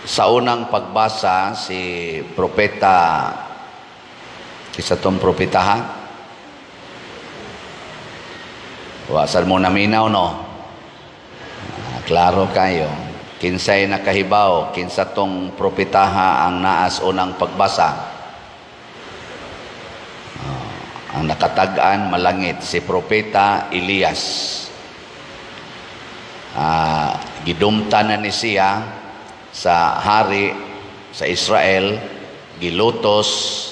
Sa unang pagbasa, si propeta, isa tong propeta ha? Wasan mo naminaw, no? Klaro kayo. Kinsay nakahibaw, kinsa tong propetaha ang naas unang pagbasa. Ang nakatag-an malangit, si propeta Elias. Gidumta na ni siya sa hari sa Israel, gilutos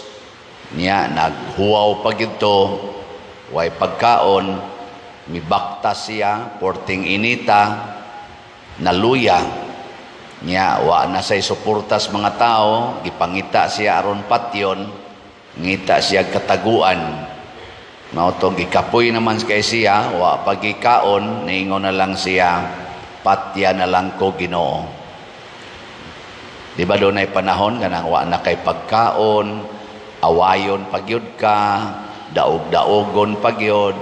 niya, naghuwaw pa gito, way pagkaon, mibakta siya, porting inita, naluya niya, wa na say suportas mga tao, gipangita siya aron patyon, ngita siya kataguan, mautong gikapoy naman kay siya, wa pagikaon, niingon na lang siya, patya na lang ko Ginoo. Di ba doon ay panahon kanang wa na kay pagkaon, awayon pagyud ka, daog-daogon pagyud,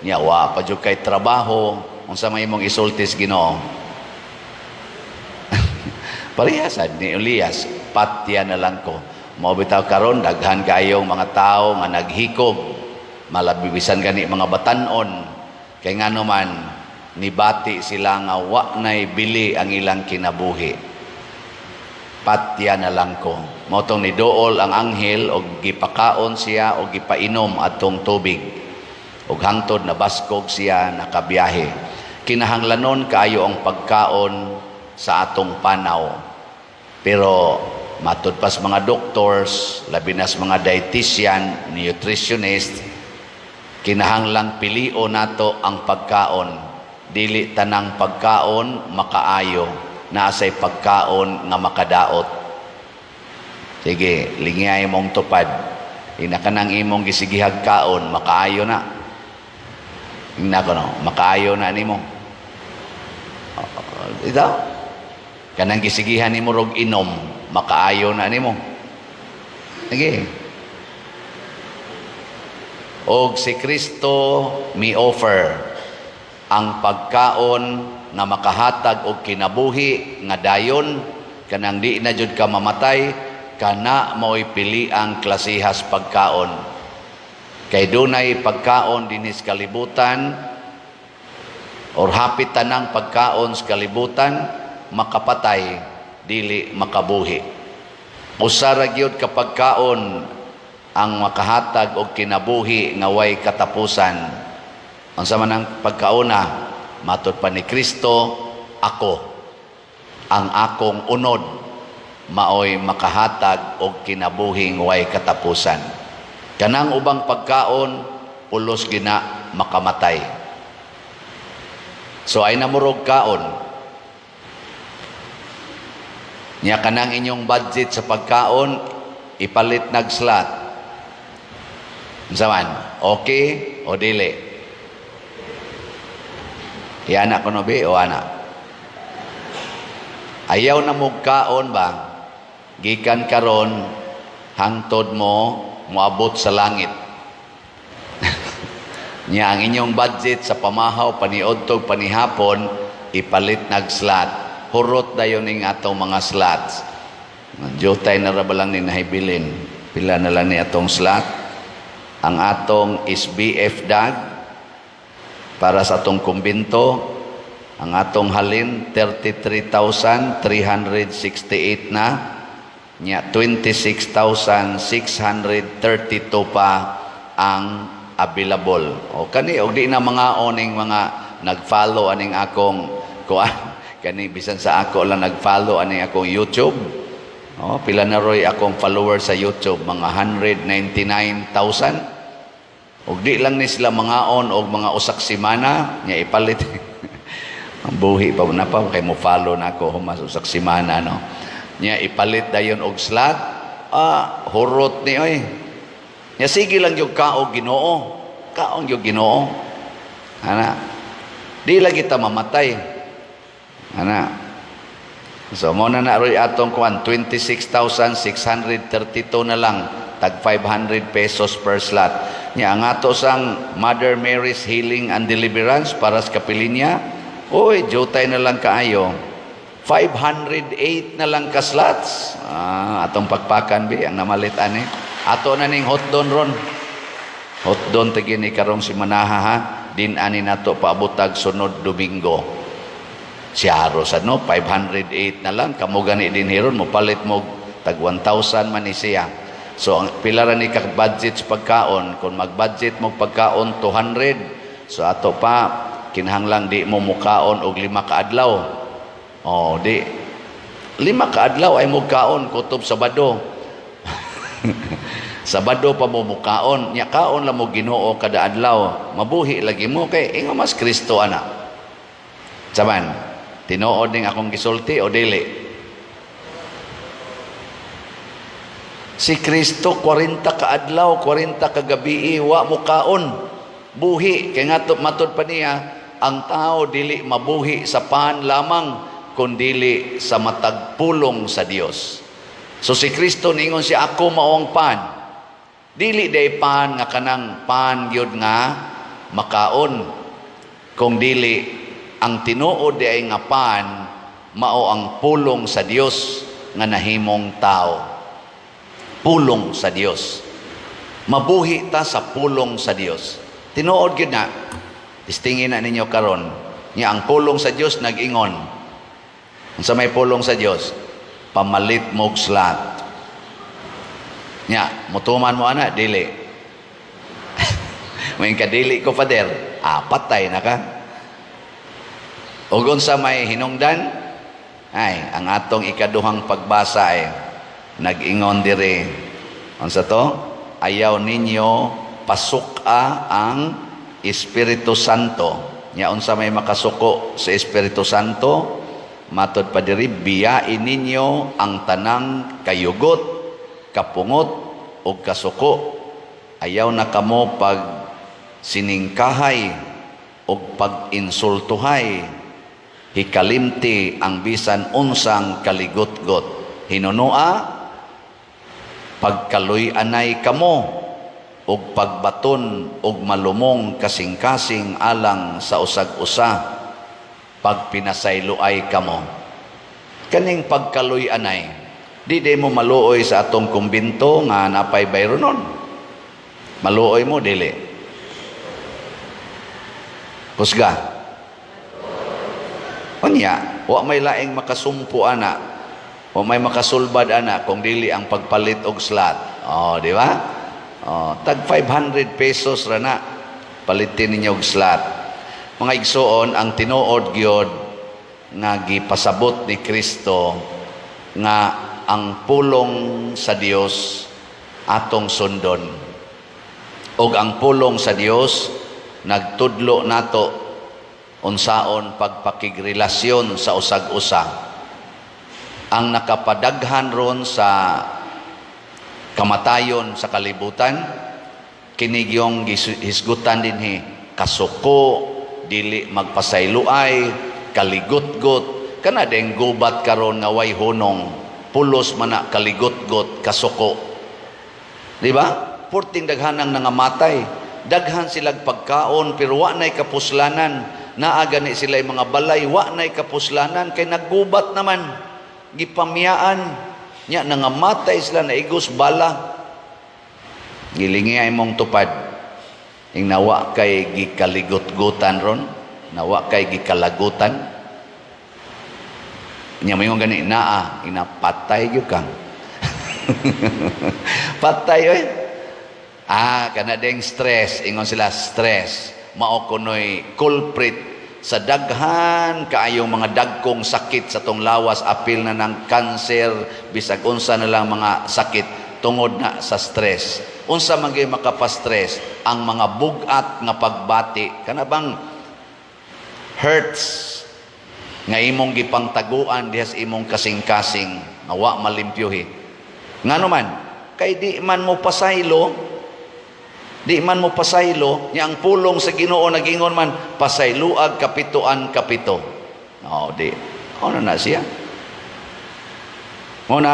nya wa pa jud kay trabaho, unsa may imong isultis Ginoo? Parehasad ni Elias, patya na lang ko. Mao bitaw karon daghan kayong mga tao nga naghikog, malabibisan gani mga batan-on, kay ngano man nibati sila nga wa nay bili ang ilang kinabuhi. Patya na lang ko. Motong ni dool ang anghel og gipakaon siya og gipainom atong tubig. Og hangtod na baskog siya nakabiyahe. Kinahanglanon kaayo ang pagkaon sa atong panaw. Pero matud pas mga doctors, labi nas mga dietitian, nutritionist, kinahanglang pilio nato ang pagkaon. Dili tanang pagkaon makaayo. Naasay pagkaon nga makadaot. Sige, lingay mong tupad. Ina ka nang imong gisigihag kaon, makaayo na. Ina ko no, makaayo na nimo. Ito, kanang gisigihan nimo rog inom, makaayo na nimo. Sige. Og si Kristo mi offer ang pagkaon nga makahatag og kinabuhi nga dayon kanang di na jud ka mamatay, kana mo'y pili ang klasihas pagkaon. Kay dunay pagkaon dinis kalibutan or hapit tanang pagkaon sa kalibutan makapatay dili makabuhi. Usa ra gyud ka pagkaon ang makahatag og kinabuhi nga way katapusan. Unsa man ang pagkauna? Matod pa ni Kristo, ako, ang akong unod, maoy makahatag og kinabuhing way katapusan. Kanang ubang pagkaon, pulos gina makamatay. So ay namurog kaon. Nya kanang inyong budget sa pagkaon, ipalit nag-slot. Unsa man? Okay o dili? Anak ko no be o anak? Ayaw na mo kaon ba? Gikan karon hangtod mo moabot sa langit. Nya ang inyong budget sa pamahaw paniudtog panihapon ipalit nag-slot. Hurot dayon ning atong mga slots. Jotay na ra ba lang ni nahibilin? Pila na lang ni atong slot? Ang atong SBF dag para sa atong kumbinto, ang atong halin 33,368 na, nya 26,632 pa ang available. O kani og di na mga oning mga nag-follow aning akong kuan, kani bisan sa ako lang nag-follow aning akong YouTube. O pila na roy akong followers sa YouTube, mga 199,000. Og di lang ni sila mga on og mga usak simana nya ipalit. Ang buhi pa na pa kay mo follow na ako humas usak simana no. Nya ipalit dayon og slot. Hurot ni oy. Nya sige lang yung kaog Ginoo. Kaong yung Ginoo. Ana. Di lagi ta mamatay. Ana. So mo na roy atong kuan 26,632 na lang tag 500 pesos per slot. Nya ang ato sang Mother Mary's Healing and Deliverance para sa kapilinya, oy, jotay na lang kaayo. 508 na lang ka slots. Atong pagpakan bi ang namalit ani. Ato na ning hotdon ron. Hotdon tagi ni karong si Manaha ha. Din ani nato paabutag sunod Domingo. Si Aros ano 508 na lang kamo gani din hiron mo palit mo tag 1,000 man ni siya. So ang pila ra ni ka budget sa pagkaon kung mag-budget mo pagkaon 200. So ato pa kinahanglang di mo mukaon og 5 ka adlaw. Di 5 ka adlaw ay mukaon kutob Sabado. Sabado pa mo mukaon, nya kaon la mo Ginoo kada adlaw. Mabuhi lagi mo kay ingo mas Kristo ana. Saman, tinuod ning akong gisulti o dili? Si Kristo 40 ka adlaw, 40 ka gabi wa mo kaon. Buhi kay ngadto matud pa niya, ang tao dili mabuhi sa pan lamang kundili sa matag pulong sa Dios. So si Kristo ningon si ako mao ang pan. Dili day pan nga kanang pan gyud nga makaon. Kung dili ang tinuod ay nga pan mao ang pulong sa Dios nga nahimong tao. Pulong sa Dios. Mabuhi ta sa pulong sa Dios. Tinuod gyud na. Istingin na ninyo karon. Nya ang pulong sa Dios nag-ingon. Sa may pulong sa Dios, pamalit mo slot. Nya, mutuman mo ana dili. May kadili ko pader, patay na ka. Ugon sa may hinungdan, ay ang atong ikaduhang pagbasa ay nag-ingon dire. Unsa to? Ayaw ninyo pasuka ang Espiritu Santo. Nya unsa may makasuko sa Espiritu Santo? Matod pa diri, biyain ninyo ang tanang kayugot, kapungot, o kasuko. Ayaw na kamo pag siningkahay o pag insultuhay. Hikalimti ang bisan unsang kaligot-got. Hinunua, pagkaluy-anay kamo, o pagbaton o malumong kasing-kasing alang sa usag-usa. Pag pinasayloay kamo. Kaning pagkaluy-anay, di mo maluoy sa atong kumbinto nga napay bayro nun. Maluoy mo, dili. Husga. Unya, wa may laing makasumpo ana, wa may makasulbad ana kung dili ang pagpalit og slot. Di ba? Tag 500 pesos ra na palitin ninyo og slot. Mga igsoon, ang tinuod gyud nga gipasabot ni Kristo nga ang pulong sa Dios atong sundon. Og ang pulong sa Dios nagtudlo nato unsaon pagpakigrelasyon sa usag-usa. Ang nakapadaghan ron sa kamatayon sa kalibutan, kinigyong hisgutan dinhi kasuko, dili magpasayloay, kaligot-got, kana deng gubat karon nga way hunong, pulos man na kaligot-got, kasuko. Di ba? Purting daghanang nangamatay, daghan silang pagkaon, pero wa na'y kapuslanan, naaga ni sila'y mga balay, wa na'y kapuslanan, kay naggubat naman, gipamiyaan, nya nangamatay sila na igos bala, gilingi ay mong tupad, ing nawa kay gikaligot-gutan ron, nawa kay gikalagutan. Nya mayong gani inapatay gyud kang. Patay oy. Kana ding stress, ingon sila stress. Mao kunoy culprit sa daghan kaayong mga dagkong sakit sa tong lawas, apil na ng cancer, bisag unsa na lang mga sakit tungod na sa stress. Unsa man gyud makapastress? Ang mga bugat nga pagbati, kana bang hurts nga imong gipangtaguan diha sa imong kasing-kasing nga wa malimpyuhi. Ngano man kay di man mo pasaylo, nya ang pulong sa Ginoo nagingon man pasayloag kapituan kapito. Di. Na siya. Muna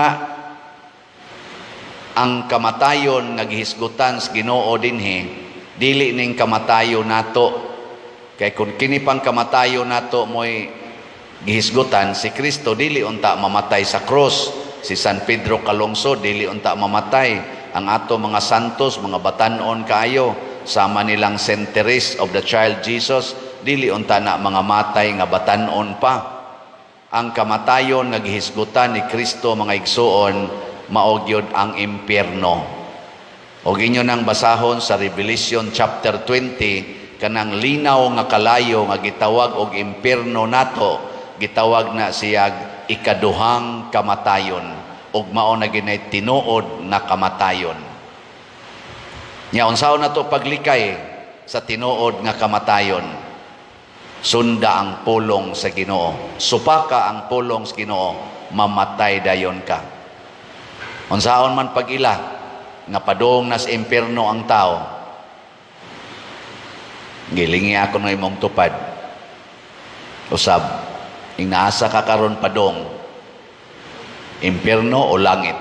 ang kamatayon nga gihisgutan sa Ginoo dinhi, dili ning kamatayon nato. Kay kung kini pang kamatayon nato mo'y gihisgutan si Kristo dili unta mamatay sa cross, si San Pedro Calungsod dili unta mamatay, ang ato mga santos, mga batanon kaayo, sama nilang centeries of the child Jesus, dili unta na mga matay nga batanon pa. Ang kamatayon nga gihisgutan ni Kristo, mga igsuon, mao gyud ang impyerno. Og inyo nang basahon sa Revelation chapter 20, kanang linaw nga kalayo nga gitawag og impyerno nato, gitawag na siyag ikaduhang kamatayon, ug mao na ginay tinuod na kamatayon. Nya unsaon nato paglikay sa tinuod nga kamatayon? Sunda ang pulong sa Ginoo. Supaka ang pulong sa Ginoo, mamatay dayon ka. Unsaon man pag-ila nga padung nas impyerno ang tao, gilingi ako ng imong tupad. Usab, ing naasa ka karon padong, impyerno o langit?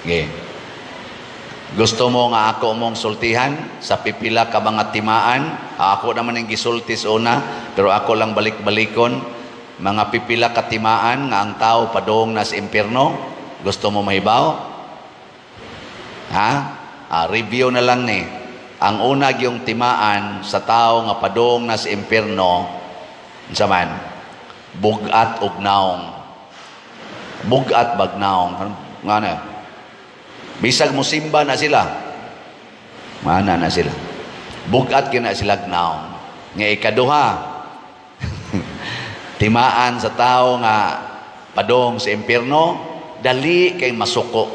Okay. Gusto mo nga ako mong sultihan sa pipila ka mga timaan? Ako naman yung gisultis una, pero ako lang balik-balikon. Mga pipila ka timaan nga ang tao padong nas impyerno? Gusto mo mahibaw? Ha? Review na lang ni. Ang unag yung timaan sa tao nga padong nas impyerno, sa man, bugat ug naong. Bugat bagnaong. Nga na. Bisag musimba na sila. Mana na sila. Bugat kina sila gnaong. Nga ikaduha, timaan sa tao nga padong sa impyerno, dali kay masuko.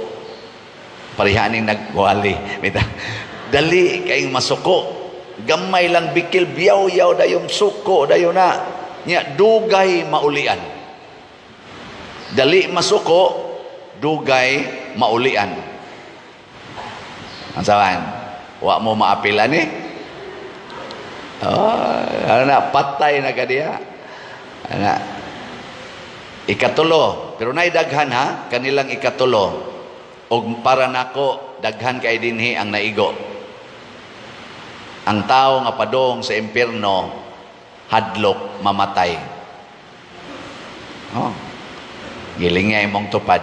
Parihaning nagwali. Dali kay masuko. Gamay lang bikil, biyaw-yaw dayong suko, dayo na. Nya, dugay maulian. Dali masuko, dugay maulian. Ang sawan, wa mo maapilan eh. Ano na, patay na ka diya. Ano na, ikatulo. Pero naidaghan ha, kanilang ikatulo. O para nako, daghan kay dinhi ang naigo. Ang tao nga padong sa impyerno, hadlok, mamatay. Oh. Giling nga imong tupad.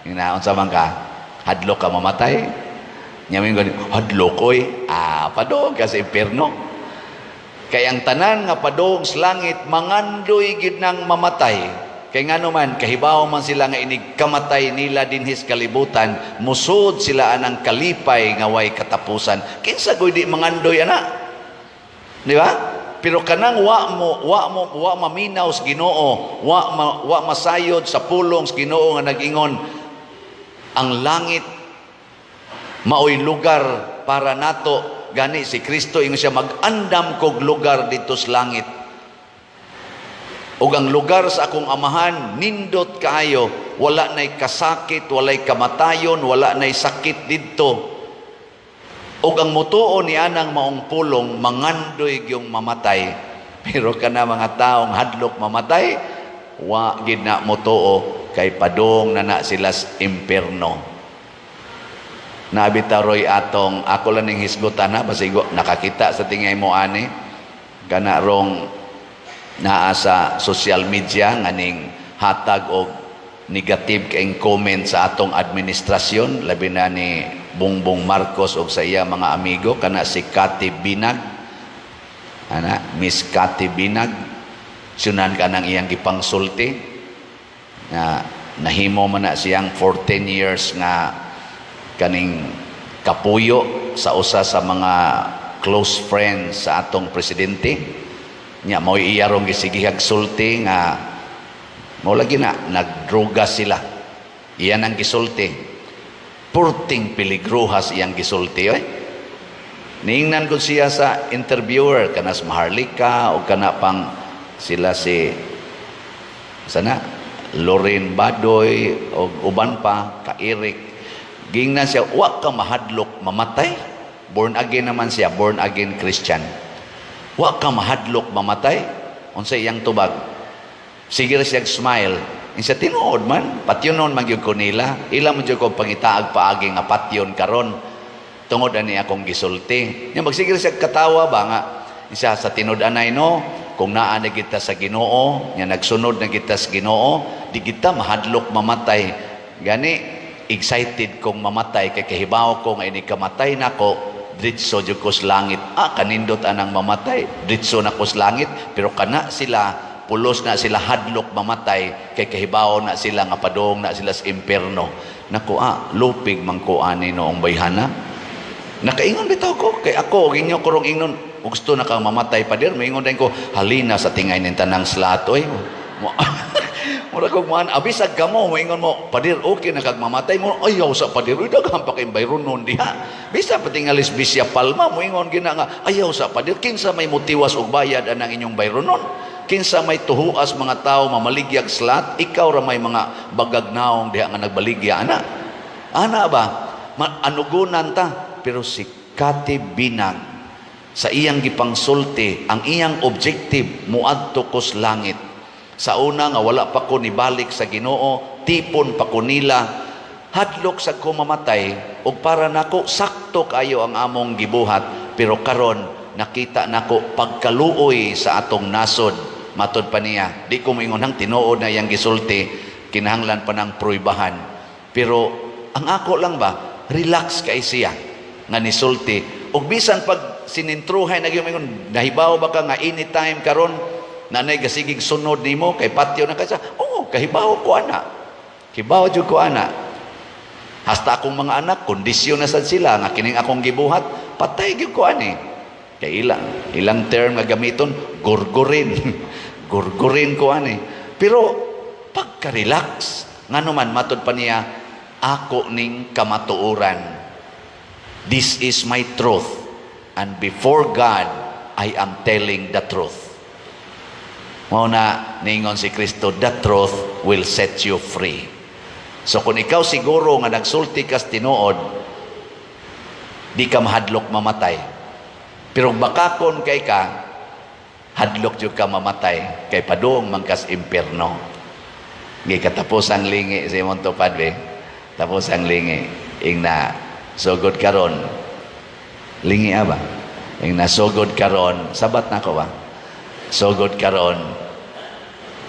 Hinaon sa man ka, hadlok ka mamatay. Nyamin gani, hadlok oy, padong ka sa impyerno. Kaya ang tanan nga padong sa langit, mangandoy gid nang mamatay. Kaya nga naman, kahibaw man sila nga inig kamatay nila dinhis kalibutan, musod sila anang kalipay nga way katapusan. Kinsa goy di mangandoy ana? Di ba? Pero kanang wa maminaw sa Ginoo, wa masayod sa pulong sa Ginoo nga nag-ingon, ang langit maoy lugar para nato, gani si Kristo ingon siya mag-andam kog lugar dito sa langit. Ug ang lugar sa akong amahan nindot kaayo, wala nay kasakit, walay kamatayon, wala nay sakit didto. Ug ang mutuo ni anang maong pulong mangandoy gyung mamatay. Pero kana mga taong hadlok mamatay, wa gid na mutuo kay padong na sila sa impyerno. Nabitaroy atong ako lang ning hisgutan ha, basigo nakakita sa tingay mo ani kana rong naa sa social media nga ning hatag og negative kayong comment sa atong administrasyon, labi na ni Bongbong Marcos og sa iya mga amigo, kana si Cathy Binag, Miss Cathy Binag, sunan ka ng iyang gipangsulti na nahimo man na siyang 14 years nga kaning kapuyo sa usa sa mga close friends sa atong presidente. Nya mao iyarong gisigihag sulti nga mao lagi na nagdruga sila. Iyan ang gisulti. Purting peligruhas iyang gisulti oy. Niingnan ko siya sa interviewer kanas Maharlika o kana pang sila si sana Lorraine Badoy o uban pa ka Eric. Gingnan siya, wa ka mahadlok mamatay. Born again naman siya, born again Christian. Wa ka mahadlok mamatay. Unsay iyang tubag. Sige siya smile. Insa tinuod man, patyonon man gyud ko nila. Ila mo gyud ko pangitaag paagi nga patyon karon. Tungod ani akong gisulti. Nya magsige siya katawa ba nga. Isa sa tinud-anay no, kung naa na kita sa Ginoo, nga nagsunod na kita sa Ginoo, di kita mahadlok mamatay. Gani, excited kong mamatay, kay kahibaw ko nga ini kamatay nako, dritso jud ko sa langit. Kanindot anang mamatay, dritso na ko sa langit, pero kana sila, pulos na sila hadlok mamatay, kay kahibaw na sila nga padong na sila sa impierno. Naku, lupig man ko ani noong bayhana. Nakaingon bitaw ko, kay ako, ginyo ko rong ingnon, gusto na kang mamatay pa dir, maingon din ko, halina sa tingay ng tanang slatoy. Mura kong man, abisag ka mo, maingon mo, padir, okay na kag mamatay mo, ayaw sa padir, daghang pa kayong bayron nun diha. Bisa patingalis bisya palma, maingon gina nga, ayaw sa padir, kinsa may mutiwas o bayad anang inyong bayron nun. Kinsa may tuhuas mga tao mamaligyag slat, ikaw ra may mga bagagnaong diha nga nagbaligya, ana ba? Anugunan ta, pero si Kati Binag, sa iyang gipangsulti, ang iyang objective, muadto ko sa langit. Sa una nga wala pa ko nibalik sa Ginoo, tipon pa ko nila, hadlok sa ko mamatay, o para nako sakto kayo ang among gibuhat, pero karon nakita nako pagkaluoy sa atong nasod. Matod pa niya, di ko moingon hang tinuod na iyang gisulti, kinahanglan pa ng pruibahan. Pero ang ako lang ba, relax kay siya nga nisulti. O bisan pag sinintruhay na gyud, nahibaw ba ka nga anytime karon nanay gasigig sunod nimo kay patio na kasa, kahibaw ko ana, hibaw jud ko ana. Hasta akong mga anak kondisyon na sad sila nga kining akong gibuhat, patay gyud ko ani. Kay ilang term nga gamiton, gurgurin. Gurgurin ko ani. Pero pagka-relax ngano man matod pa niya, ako ning kamatuoran, this is my truth, and before God I am telling the truth. Mao na ningon si Kristo, the truth will set you free. So kung ikaw siguro nga nagsulti kas tinuod, di ka mahadlok mamatay. Pero bakakon kay ka, hadlok jud ka mamatay, kay padung mangkas impierno. Gi katapos ang lingi si Monto Padre, tapos ang lingi ingna sugod karon. Lingi ba? Ingna sugod karon, sabat na ko ba? Sugod karon,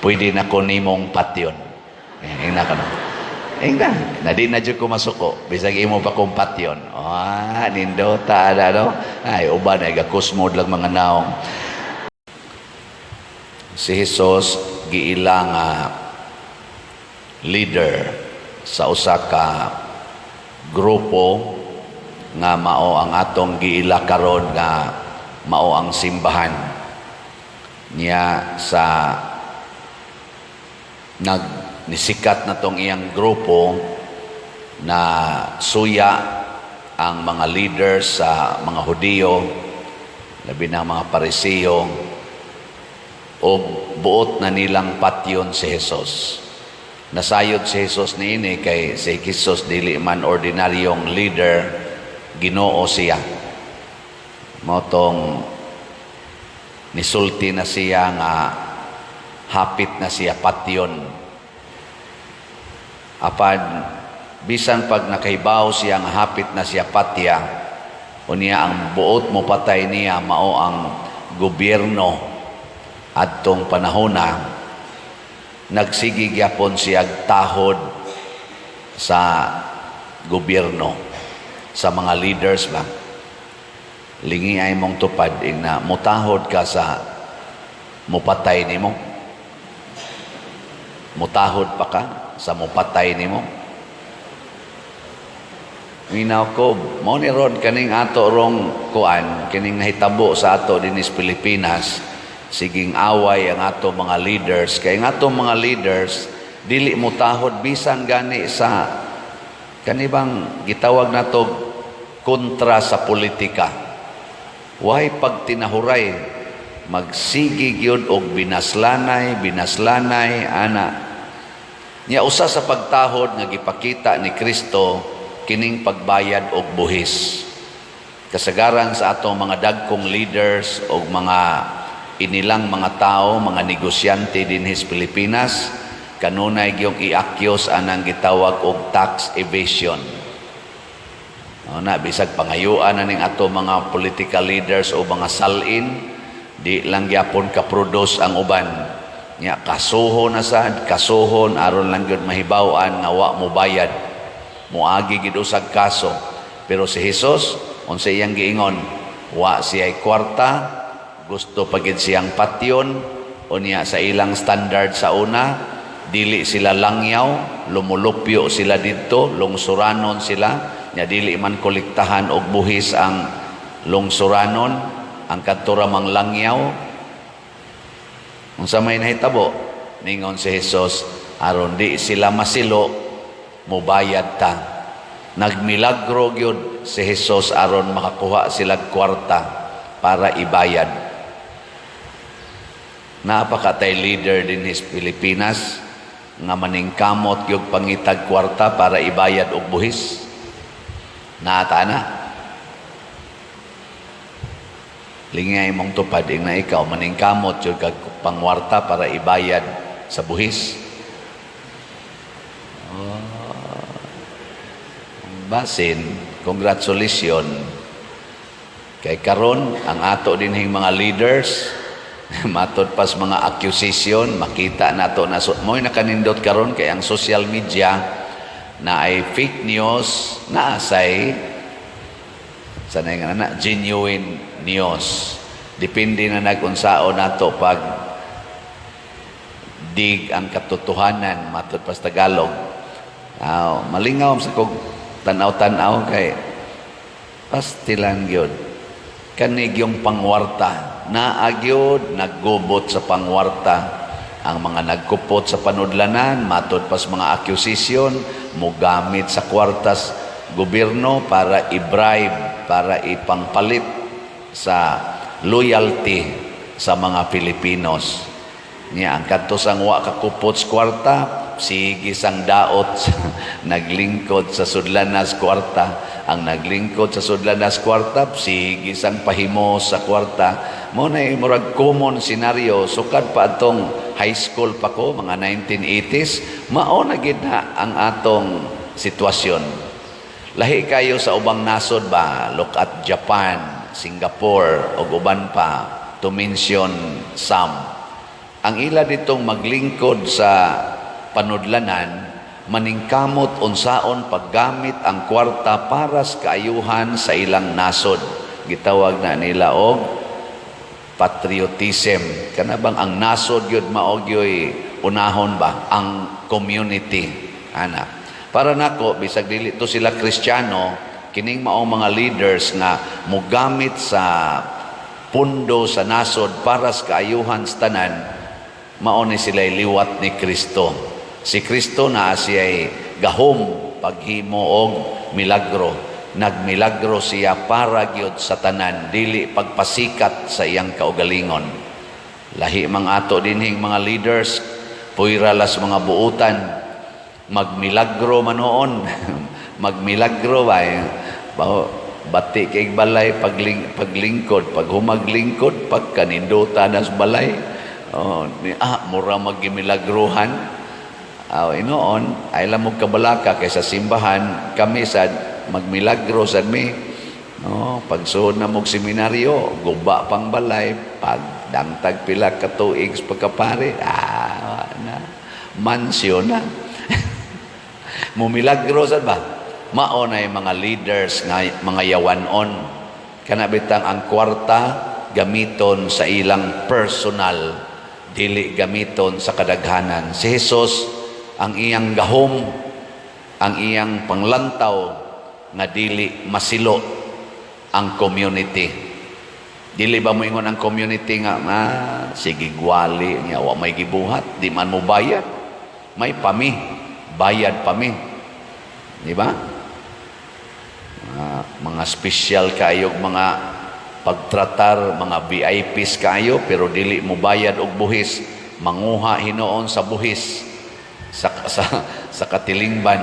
pwede na ko nimong patyon. Ingna ka na. Ingna, na di na jud ko masuko, bisag imo pa kong patyon. Nindota na no? Ay, uban ay gakusmod lang mga naong. Si Jesus giila nga leader sa usa ka grupo nga mao ang atong giila karon nga mao ang simbahan niya sa nisikat na tong iyang grupo na suya ang mga leaders sa mga Hudiyo, labi na mga Pariseo, o buot na nilang patyon si Jesus. Nasayod si Jesus niini kay si Jesus dili man ordinaryong leader, Ginoo siya. Motong nisulti na siya nga hapit na siya patyon. Apan bisan pag nakahibaw siya nga hapit na siya patya, unya ang buot mo patay niya mao ang gobyerno adtong panahon na nagsigig yapon siya tahod sa gobyerno, sa mga leaders ba. Lingi ay mong tupad na mutahod ka sa mupatay nimo. Mutahod pa ka sa mupatay nimo. Minaw ko, mo ni ron kaning ato rong kuan, kining nahitabo sa ato dinis Pilipinas, siging away ang ato mga leaders. Kaya ang ato mga leaders, dili mo tahod bisan gani sa kanibang gitawag na to kontra sa politika. Why pag tinahuray, magsigig yun og binaslanay, ana. Nya usa sa pagtahod nga gipakita ni Kristo, kining pagbayad og buhis. Kasagaran sa atong mga dagkong leaders o mga inilang mga tao, mga negosyante dinhis Pilipinas, kanunay gyung iakyos anang gitawag og tax evasion. Na bisag pangayuan na ning ato mga political leaders o mga salin Di lang gyapon ka-produce ang uban. Nya kasuhon na sad, kasuhon aron lang gyud mahibaw-an nga wa mo bayad. Muagi gid usag kaso. Pero si Jesus, unsa iyang giingon, wa siya'y kwarta, gusto pagid siyang patyon, unya sa ilang standard sa una, dili sila langyaw, lumulupyo sila didto, lungsuranon sila, nya dili man kolektahan og buhis ang lungsuranon, ang kadto mang langyaw. Unsa may nahitabo, ningon si Jesus, aron di sila masilo, mubayad ta. Nagmilagro gyud si Jesus aron makakuha sila kwarta para ibayad. Napakatay leader din sa Pilipinas nga maningkamot yung pangitag kwarta para ibayad og buhis. Naata na. Lingay mong tupad na ikaw maningkamot yung pangwarta para ibayad sa buhis. Basin, congratulations. Kay karon ang ato dinhing mga leaders matod pas mga accusation, makita nato na mo'y nakanindot karon kay ang social media na ay fake news, na asay sanay nga na genuine news. Depende na nagunsaon nato pag dig ang katotohanan matod pas Tagalog. Malingaw sa kog tanaw-tanaw kay pastilan gyud kanig yung pangwarta naagyod naggubot sa pangwarta ang mga nagkupot sa panudlanan matod pas mga accusation mogamit sa kwartas gobyerno para i-bribe, para ipangpalit sa loyalty sa mga Pilipinos. Niya ang kadto sang wa kakupot sa kwarta, sige sang daot naglingkod sa sudlanas kwarta. Ang naglingkod sa sudlanas kwarta, sige sang pahimo sa kwarta. Mo na murag common scenario sukad pa atong high school pa ko mga 1980s, mao na gid na ang atong sitwasyon. Lahi kayo sa ubang nasod ba? Look at Japan, Singapore o uban pa, to mention some. Ang ila ditong maglingkod sa panudlanan, maningkamot unsaon paggamit ang kwarta para sa kaayuhan sa ilang nasod. Gitawag na nila og patriotism. Kana bang ang nasod yun maogyoy unahon ba? Ang community. Ana. Para nako, bisag dili to sila Kristiyano, kining maong mga leaders nga mogamit sa pundo sa nasod para sa kaayuhan sa tanan, mao ni sila'y liwat ni Kristo. Si Kristo na siya'y gahom paghimo og milagro. Nagmilagro siya para gyud sa tanan, dili pagpasikat sa iyang kaugalingon. Lahi mga ato dinhing mga leaders, puira las mga buutan, magmilagro manoon. Magmilagro ba? Bati kay balay paglingkod, pag humaglingkod, pagkanindutan nas balay. Mura magimilagruhan. Inoon, ay lamog kabalaka kaysa simbahan, kami sad magmilagro sad mi. Pagsuod na mog seminaryo, guba pang balay, pag dangtag pila ka tuig sa pagkapare, mansyon na. Mumilagro sad ba? Mao na yung mga leaders nga mga yawanon. Kanabitang ang kwarta gamiton sa ilang personal, dili gamiton sa kadaghanan. Si Jesus ang iyang gahom, ang iyang panglantaw nga dili masilo ang community. Dili ba mo ingon ang community nga sige gwali nya wa may gibuhat, di man mo bayad. May pami, bayad pami. Di ba? Mga special kayo, mga pagtratar, mga VIPs kayo, pero dili mo bayad og buhis, manguha hinoon sa buhis sa katilingban.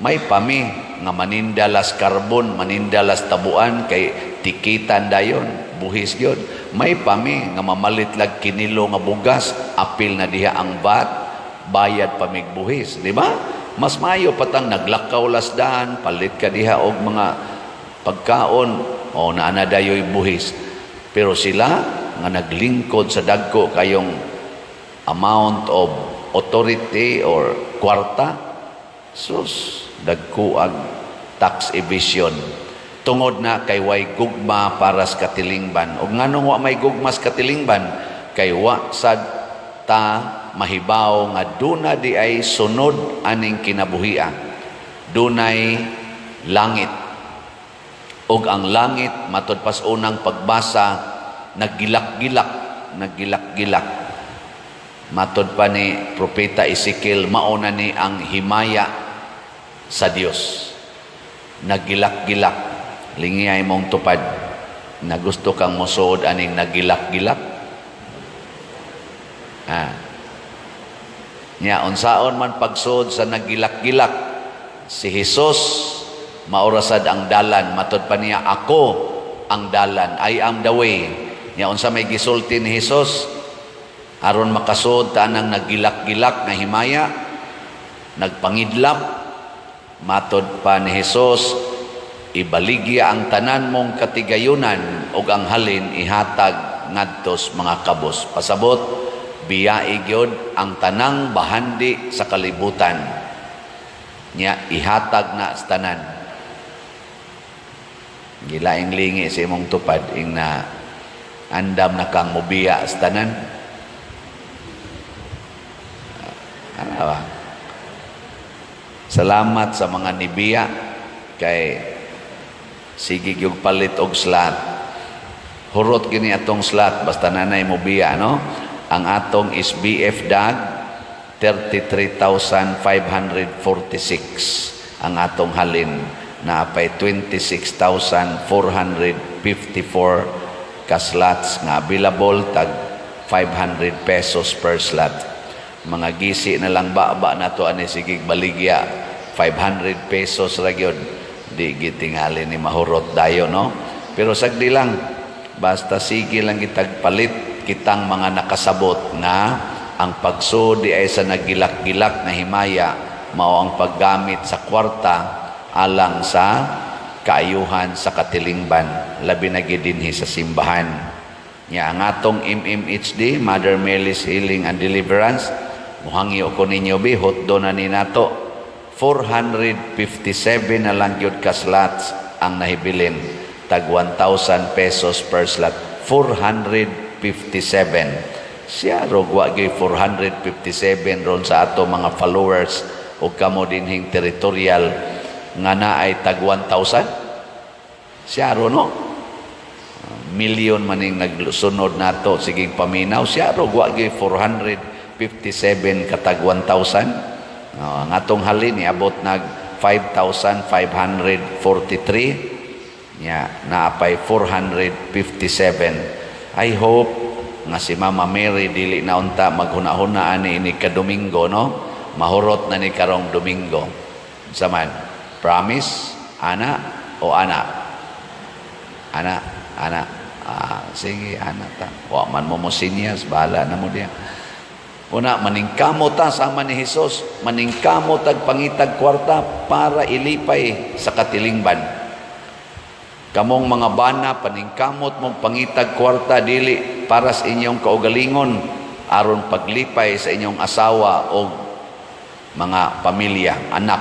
May pami nga manindalas karbon, manindalas tabuan kay tikitan dayon, buhis gyud. May pami nga mamalit lag kinilo nga bugas, apil na diha ang VAT, bayad pamig buhis, di ba? Mas mayo patang naglakaw lasdan, palit ka diha og mga pagkaon, naana dayoy buhis. Pero sila nga naglingkod sa dagko kayong amount of authority or kwarta, sus, dagko ang tax evasion. Tungod na kay way gugma para sa katilingban. O nganong wa may gugma sa katilingban, kay wa sad ta mahibaw nga duna di ay sunod aning kinabuhian. Dunay langit. Og ang langit matud pas unang pagbasa naggilak-gilak. Matud pa ni propeta Ezekiel, mauna ni ang himaya sa Dios. Naggilak-gilak. Lingiyay mong tupad na gusto kang musuod aning naggilak-gilak. Nya unsaon man pagsuod sa naggilak-gilak, si Hesus maurasad ang dalan. Matud pa niya, ako ang dalan, I am the way. Nya unsa may gisulti ni Hesus aron makasuod ta nang naggilak-gilak nga himaya, nagpangidlap. Matud pa ni Hesus, ibaligya ang tanan mong katigayunan ug ang halin ihatag ngadtos mga kabos. Pasabot, biyaig yun ang tanang bahandi sa kalibutan. Nya ihatag na sa tanan. Gilaing lingi sa imong tupad ing na andam na kang mubiya sa tanan. Ano ba? Salamat sa mga nibiya kay sige yung palit og slot. Hurot gini atong slot basta nanay mo biya, no? Ang atong is BF DAG 33,546. Ang atong halin na apay 26,454 ka slots nga available, tag 500 pesos per slot. Mga gisi na lang ba na to ani sige baligya 500 pesos ra gyud. Di gitingali ni mahurot dayo, no? Pero sagdi lang, basta sige lang kitagpalit kitang mga nakasabot na ang pagsud di ay sa nagilak-gilak na himaya mao ang paggamit sa kwarta alang sa kaayuhan sa katilingban, labi na gid dinhi sa simbahan. Nya ang atong MMHD, Mother Mary's Healing and Deliverance, muhangyo ko ninyo bihot do na ni nato 457 na lang yun ka slots ang nahibilin. Tag 1,000 pesos per slot. 457. Siya rogwa gay 457 ron sa ato mga followers o kamo dinhing territorial nga na ay tag 1,000. Siya ro, no? Million maning nagsunod nato sigig paminaw. Siya rogwa gay 457 katag 1,000. Ang atong halin niabot nag 5,543. Naapay 457. I hope nga si Mama Mary dili na unta maghuna-huna ani ini ka Domingo, no? Mahurot na ni karong Domingo. Saman, promise, ana o ana? Ana. Sige, ana ta. Wa man mo sinyas, bahala na mo diya. Una, maningkamot ta sama ni Hesus, maningkamot tag pangitag kwarta para ilipay sa katilingban. Kamong mga bana, paningkamot mong pangitag kwarta dili para sa inyong kaugalingon aron paglipay sa inyong asawa o mga pamilya, anak.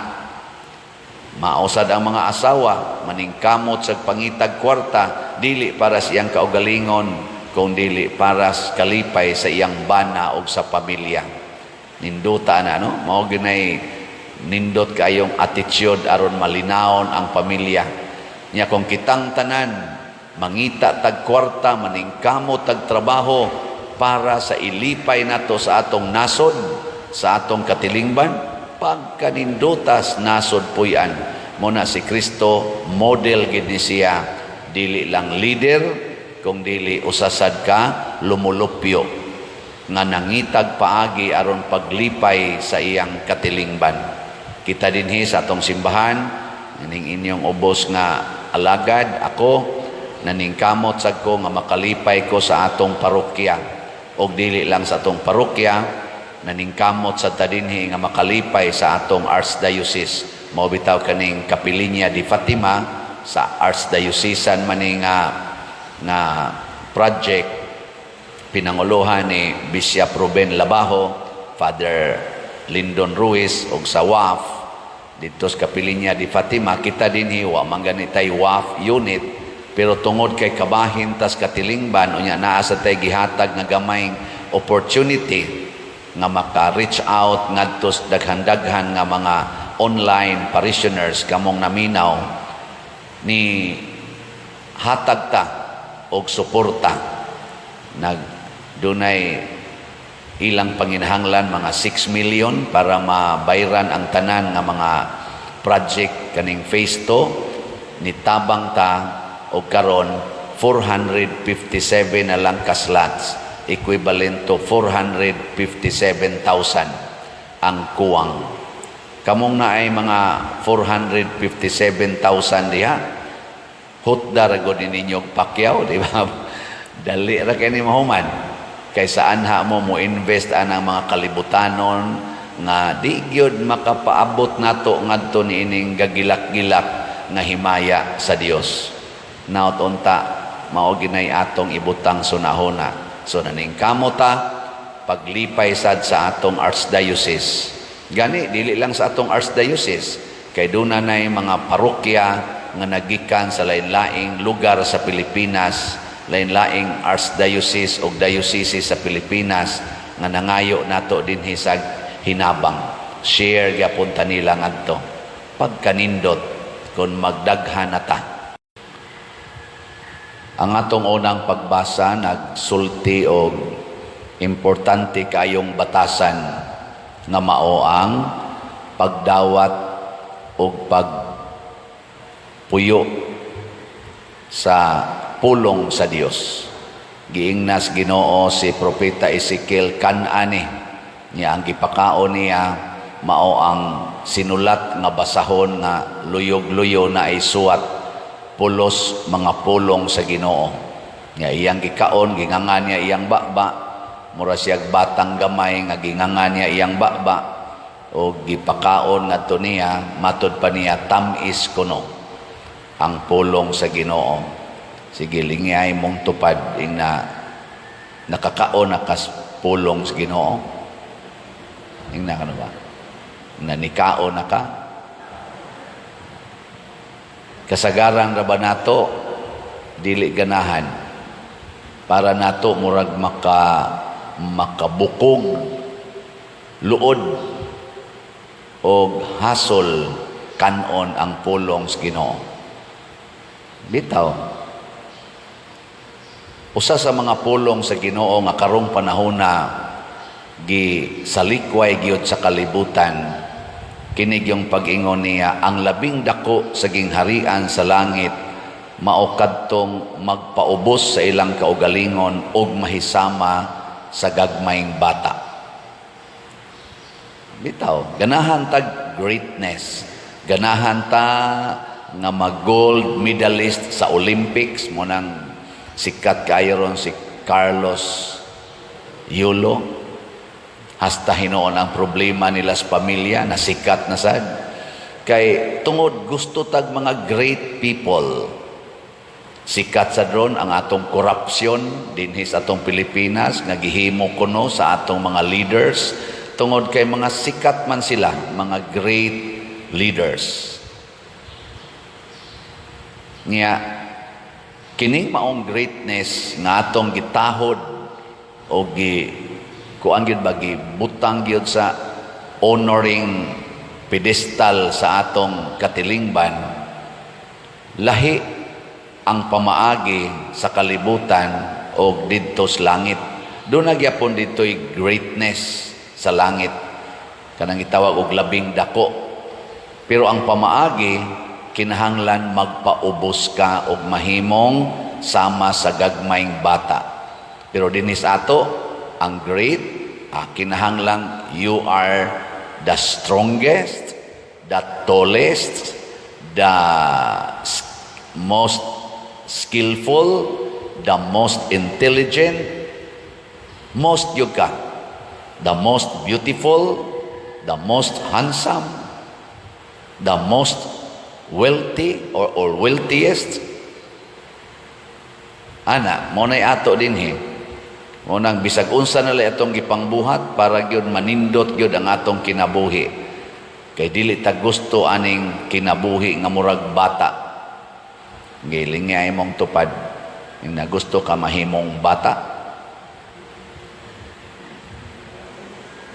Mausad ang mga asawa, maningkamot sa pangitag kwarta dili para sa iyang kaugalingon kung dili para kalipay sa iyang bana o sa pamilya. Ninduta na, no? Mao ginay nindot kayong attitude aron malinawon ang pamilya. Nya kung kitang tanan mangita tag kwarta, maningkamot tag trabaho para sa ilipay nato sa atong nasod, sa atong katilingban, pagkanindutas nasod puy-an. Muna si Kristo model gid ni siya, dili lang leader kung dili usasad ka lumulupyo nga nangitag paagi aron paglipay sa iyang katilingban. Kita dinhi sa atong simbahan, ning inyong ubos nga alagad, ako naningkamot sad ko nga makalipay ko sa atong parokya, og dili lang sa atong parokya, naningkamot sad ta dinhi nga makalipay sa atong archdiocese. Mao bitaw kaning Kapilinya di Fatima sa archdiocesan maning nga project pinanguluhan ni Bishop Ruben Labajo, Father Lyndon Ruiz, og sa WAF, dito sa Kapilinya di Fatima, kita din hiwa, mangganitay WAF unit, pero tungod kay kabahin tas katilingban, unya naa sa tay gihatag nga gamayng opportunity nga maka-reach out ngadto sa daghan-daghan nga mga online parishioners kamong naminaw ni hatag ta og suporta. Dunay ilang panginahanglan mga 6 million para mabayran ang tanan nga mga project kaning phase 2 nitabang ta og karon 457 na lang ka slots, equivalent to 457,000 ang kuwang. Kamong na ay mga 457,000 diha, hutda ra gud ninyo pakyaw, di ba? Dali ra kay ni mahuman. Kaysa anha mo invest anang mga kalibutanon nga di gyud makapaabot nato ngadto niining gagilak-gilak nga himaya sa Dios. Naot unta mao ginay atong ibutang sunahona. So naning kamota paglipay sad sa atong archdiocese. Gani dili lang sa atong archdiocese, kay dunay mga parokya nga nagikan sa lain-laing lugar sa Pilipinas, lain-laing archdiocese o diocese sa Pilipinas nga nangayo nato dinhi sa hinabang. Share gyapon ta nila ngadto pagkanindot kun magdaghan na ta. Ang atong unang pagbasa nagsulti og importante kayong batasan nga mao ang pagdawat og pagpuyo sa pulong sa Dios. Giingnas Ginoo si Propeta Ezekiel kanani niya ang gipakaon niya mao ang sinulat nga basahon nga luyog-luyo na ay suwat pulos mga pulong sa Ginoo. Niya iyang gikaon gingangan niya iyang baba, mura siyag batang gamay nga gingangan niya iyang baba o gipakaon ngadto niya matud pa niya tamis kuno ang pulong sa Ginoo. Sige, lingay mong tupad ing na nakakaon na kas pulong sa Ginoo. Ing na ba? Nanikaon na ka. Kasagaran ra ba nato dili ganahan para nato murag makabukog luod o hasol kanon ang pulong sa Ginoo. Bitaw. Usa sa mga pulong sa Ginoo nga karong panahon na gisalikway gyud sa kalibutan, kinig yung pag-ingon niya, ang labing dako sa gingharian sa langit mao kadtong magpaubos sa ilang kaugalingon ug mahisama sa gagmayng bata. Bitaw, ganahan tag greatness, ganahan ta nga mag-gold medalist sa Olympics mo nang sikat kayo ron si Carlos Yulo. Hasta hinoon ang problema nila sa pamilya, na sikat na sad. Kay tungod gusto tag mga great people. Sikat sa ron ang atong corruption dinhi sa atong Pilipinas, nga gihimo kuno sa atong mga leaders. Tungod kay mga sikat man sila, mga great leaders. Niya, kining maong greatness nga atong gitahod o kuan gyud bagi butang gyud sa honoring pedestal sa atong katilingban, lahi ang pamaagi sa kalibutan o didto sa langit. Doon nagyapon dito'y greatness sa langit, kanang gitawag og labing dako. Pero ang pamaagi kinahanglan magpaubos ka og mahimong sama sa gagmayng bata. Pero dinis ato ang great, kinahanglan you are the strongest, the tallest, the most skillful, the most intelligent, most yuka, the most beautiful, the most handsome, the most wealthy or wealthiest. Ana, mo nay ato dinhi. Unang bisag unsa na lang atong gipangbuhat para gyud manindot gyud ang atong kinabuhi. Kay dili ta gusto aning kinabuhi nga murag bata. Giling nga imong tupad. Yung na gusto ka mahimong bata.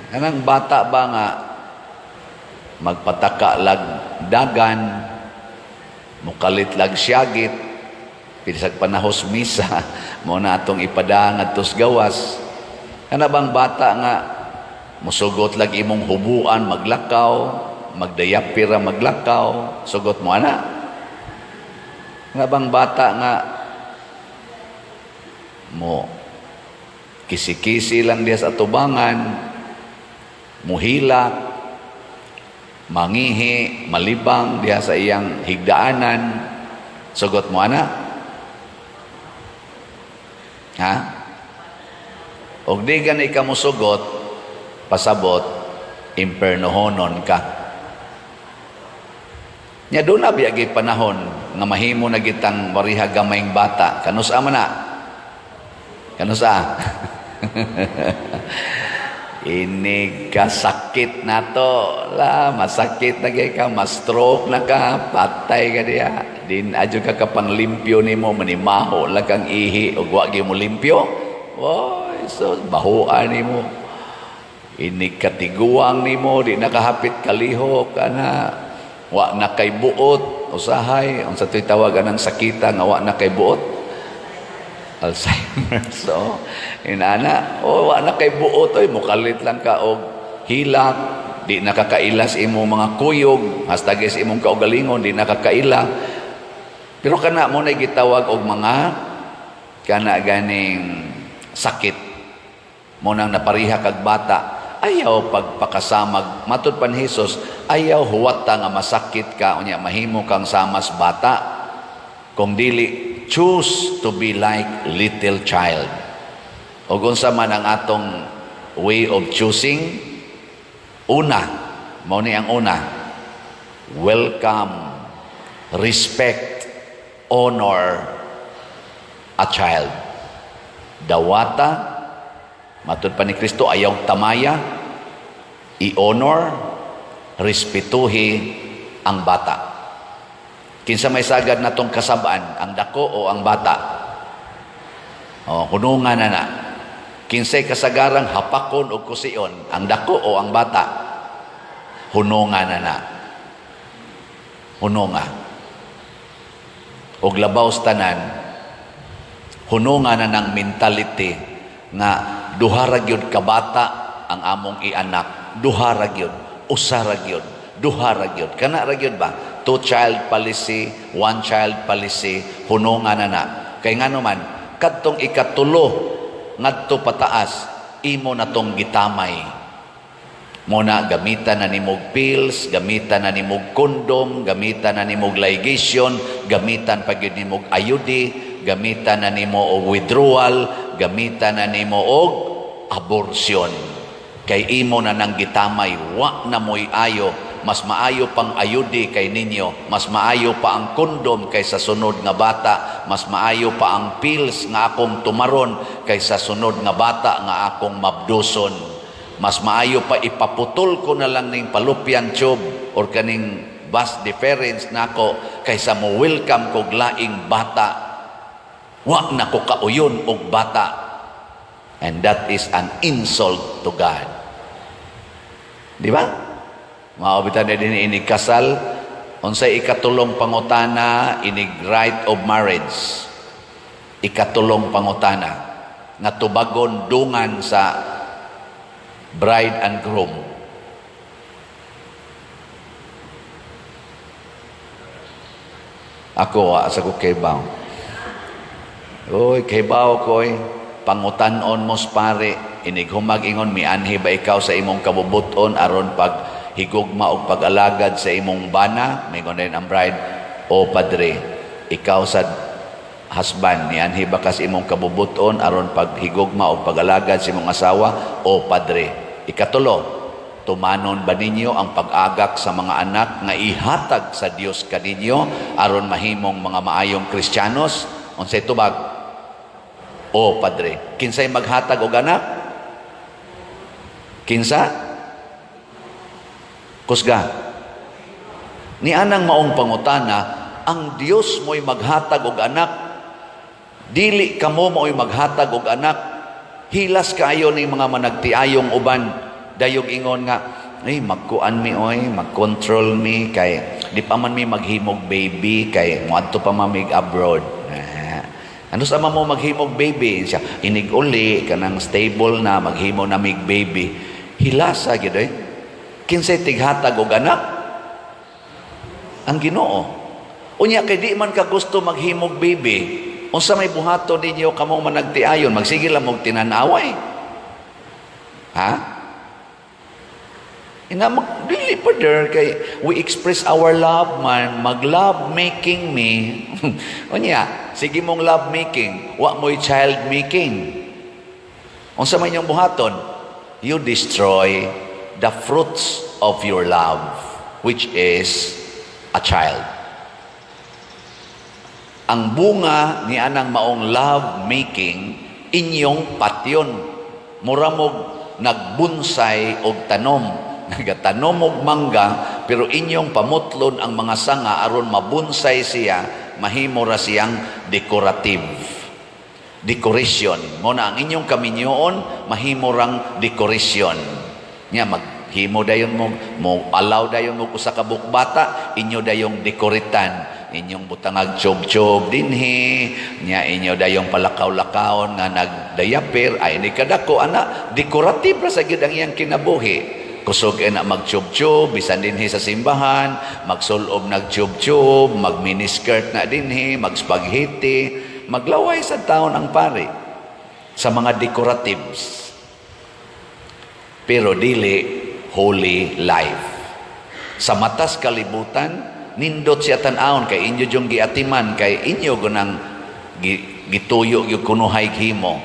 Kanang bata ba nga magpataka lag dagan, mukalit lag siyagit, pilisag panahos misa, mo na atong ipadaan atos gawas. Kana bang bata nga musugot lag imong hubuan maglakaw, magdayapira maglakaw, sugot mo ana. Kana bang bata nga mo kisi-kisi lang diya sa tubangan, muhilak, mangihi, malibang diya sa iyang higdaanan, sugot mo ana. Ha? Og di gani ka musugot, pasabot, impernohonon ka. Nya doon na biyagi panahon nga mahimo na gitang wariha gamayng bata. Kanusa man na? Kanusa? Ini kasakit na to. Masakit na kay ka, ma-stroke na ka, patay ka diya. Din adyo ka kapang limpyo nimo, manimaho lang kang ihi, o wagi mo limpyo. Oy, so bahuan nimo. Ini katiguang nimo, di nakahapit kaliho ka na. Wa na kay buot, usahay, ang sa tuy tawagan ng sakita nga wa na kay buot. Alzheimer. So, inana, wa na kay buot, oy, mukalit lang ka og hilak, di nakakailas imong mga kuyog, hasta guys imong kaugalingon, di nakakaila. Pero kana mo na gitawag og mga kana ganing sakit. Mo nang napariha kag bata, ayaw pagpakasamag matud pan Hesus, ayaw huwata nga masakit ka unya mahimo kang samas bata. Kung dili choose to be like little child. O unsa man ang atong way of choosing, una, mao ni ang una, welcome, respect, honor a child. Dawata, matud pa ni Kristo, ayaw tamaya, i-honor, respetuhi ang bata. Kinsa may sagad na tong kasabaan, ang dako o ang bata? O, hunungan na na. Kinsay kasagarang hapakon o kusion, ang dako o ang bata? Hunungan na na. Hununga. Og labaw tanan, hunungan na ng mentality nga duha ra gyud ka bata ang among ianak, duha ra gyud, usa ra gyud, duha ra gyud. Kana ra gyud ba? Two-child policy, one-child policy, hunungan na na. Kay nga naman, kadtong ikatulo, ngadto pataas, imo na tong gitamay. Muna, gamitan na nimog pills, gamitan na nimog kondom, gamitan na nimog ligation, gamitan pag yun nimog ayudi, gamitan na nimo og withdrawal, gamitan na nimo og abortion. Kay imo na nang gitamay, wa na mo'y ayo. Mas maayo pang ayudi kay ninyo, mas maayo pa ang kondom kaysa sunod nga bata, mas maayo pa ang pills nga akong tumaron kaysa sunod nga bata nga akong mabduson. Mas maayo pa ipaputol ko na lang ning fallopian tube or kaning vas deferens nako kaysa mo welcome kog laing bata. Wa na ko kauyon og bata. And that is an insult to God. Di ba? Maabitan na din inig kasal, unsay ikatulong pangutana, inig right of marriage. Ikatulong pangutana, nga tubagon dungan sa bride and groom. Ako, asa ko kaybaw. Uy, kaybaw ko'y, pangutanon mos pare, inig humag-ingon, mianhi ba ikaw sa imong kabubuton, aron pag higugma o pag-alagad sa imong bana, may gunayin ang bride, o padre, ikaw sa husband, niyanhi ba kas imong kabubuton, aron paghigugma o pag-alagad sa imong asawa, o padre. Ikatulo, tumanon ba ninyo ang pag-agak sa mga anak nga ihatag sa Dios kaninyo, aron mahimong mga maayong Kristiyanos? Unsay tubag? O padre, kinsay maghatag og anak? Kinsa? Kusga. Ni anang maong pangutana, ang Dios mo'y maghatag og anak, dili kamo mo'y maghatag og anak. Hilas kaayo ni mga managtiayong uban, dayog ingon nga, ay magkuan mi oy, mag-control mi kay di pa man mi maghimog baby kay moadto pa mamig abroad. Ano sa mo maghimog baby siya, inig uli kanang stable na maghimo na mig baby. Hilasa gyud eh. Kinsay tighatag og anak? Ang Ginoo. Unya kay di man ka gusto maghimog baby, unsa may buhaton ninyo kamong managtiayon, magsige lang mog tinanaway. Ha? Dili pa der kay we express our love man, mag-love making me. Unya, sige mong love making, wa mo'y child making. Unsa man yung buhaton? You destroy the fruits of your love, which is a child. Ang bunga ni anang maong love making, inyong patyon. Muramog nagbonsai og tanom. Nagatanom og mangga, pero inyong pamutlon ang mga sanga aron mabunsay siya, mahimo ra siyang decorative. Decoration. Muna ang inyong kaminyoon, mahimo rang decoration. Nya maghimo dayon mo allow dayon mo usa ka bukbata, inyo dayong dekoritan. Inyong butangag chob-chob dinhi, nya inyo dayong palakaw-lakaon nga nagdayapir, ay ni kadako ana, decorative ra sa gyud ang iyang kinabuhi. Kusog na mag-tube-tube, bisan dinhi sa simbahan, magsulob nag-tube-tube, mag-miniskirt na dinhi, mag-spaghetti, maglaway sa taon ang pari sa mga decoratives. Pero dili holy life. Sa matas kalibutan, nindot siya tan-aon kay inyo yung giatiman, kay inyo gunang gituyo yung kunuhay himo.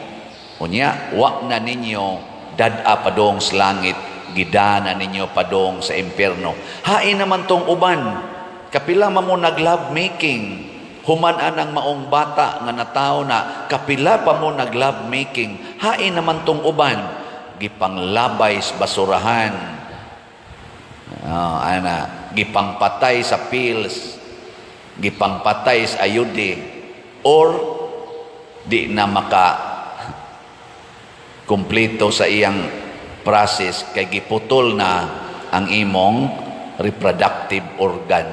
Unya, wak na ninyo dad-a padong sa langit, gidana ninyo padong sa impyerno. Hain naman tong uban, kapila mo nag-love making, human anang maong bata nga nataw na, kapila pa mo nag-love making, hain naman tong uban, gipanglabay sa basurahan, gipangpatay sa pills, gipangpatay sa ayude, or di na maka kumpleto sa iyang process kay giputol na ang imong reproductive organ.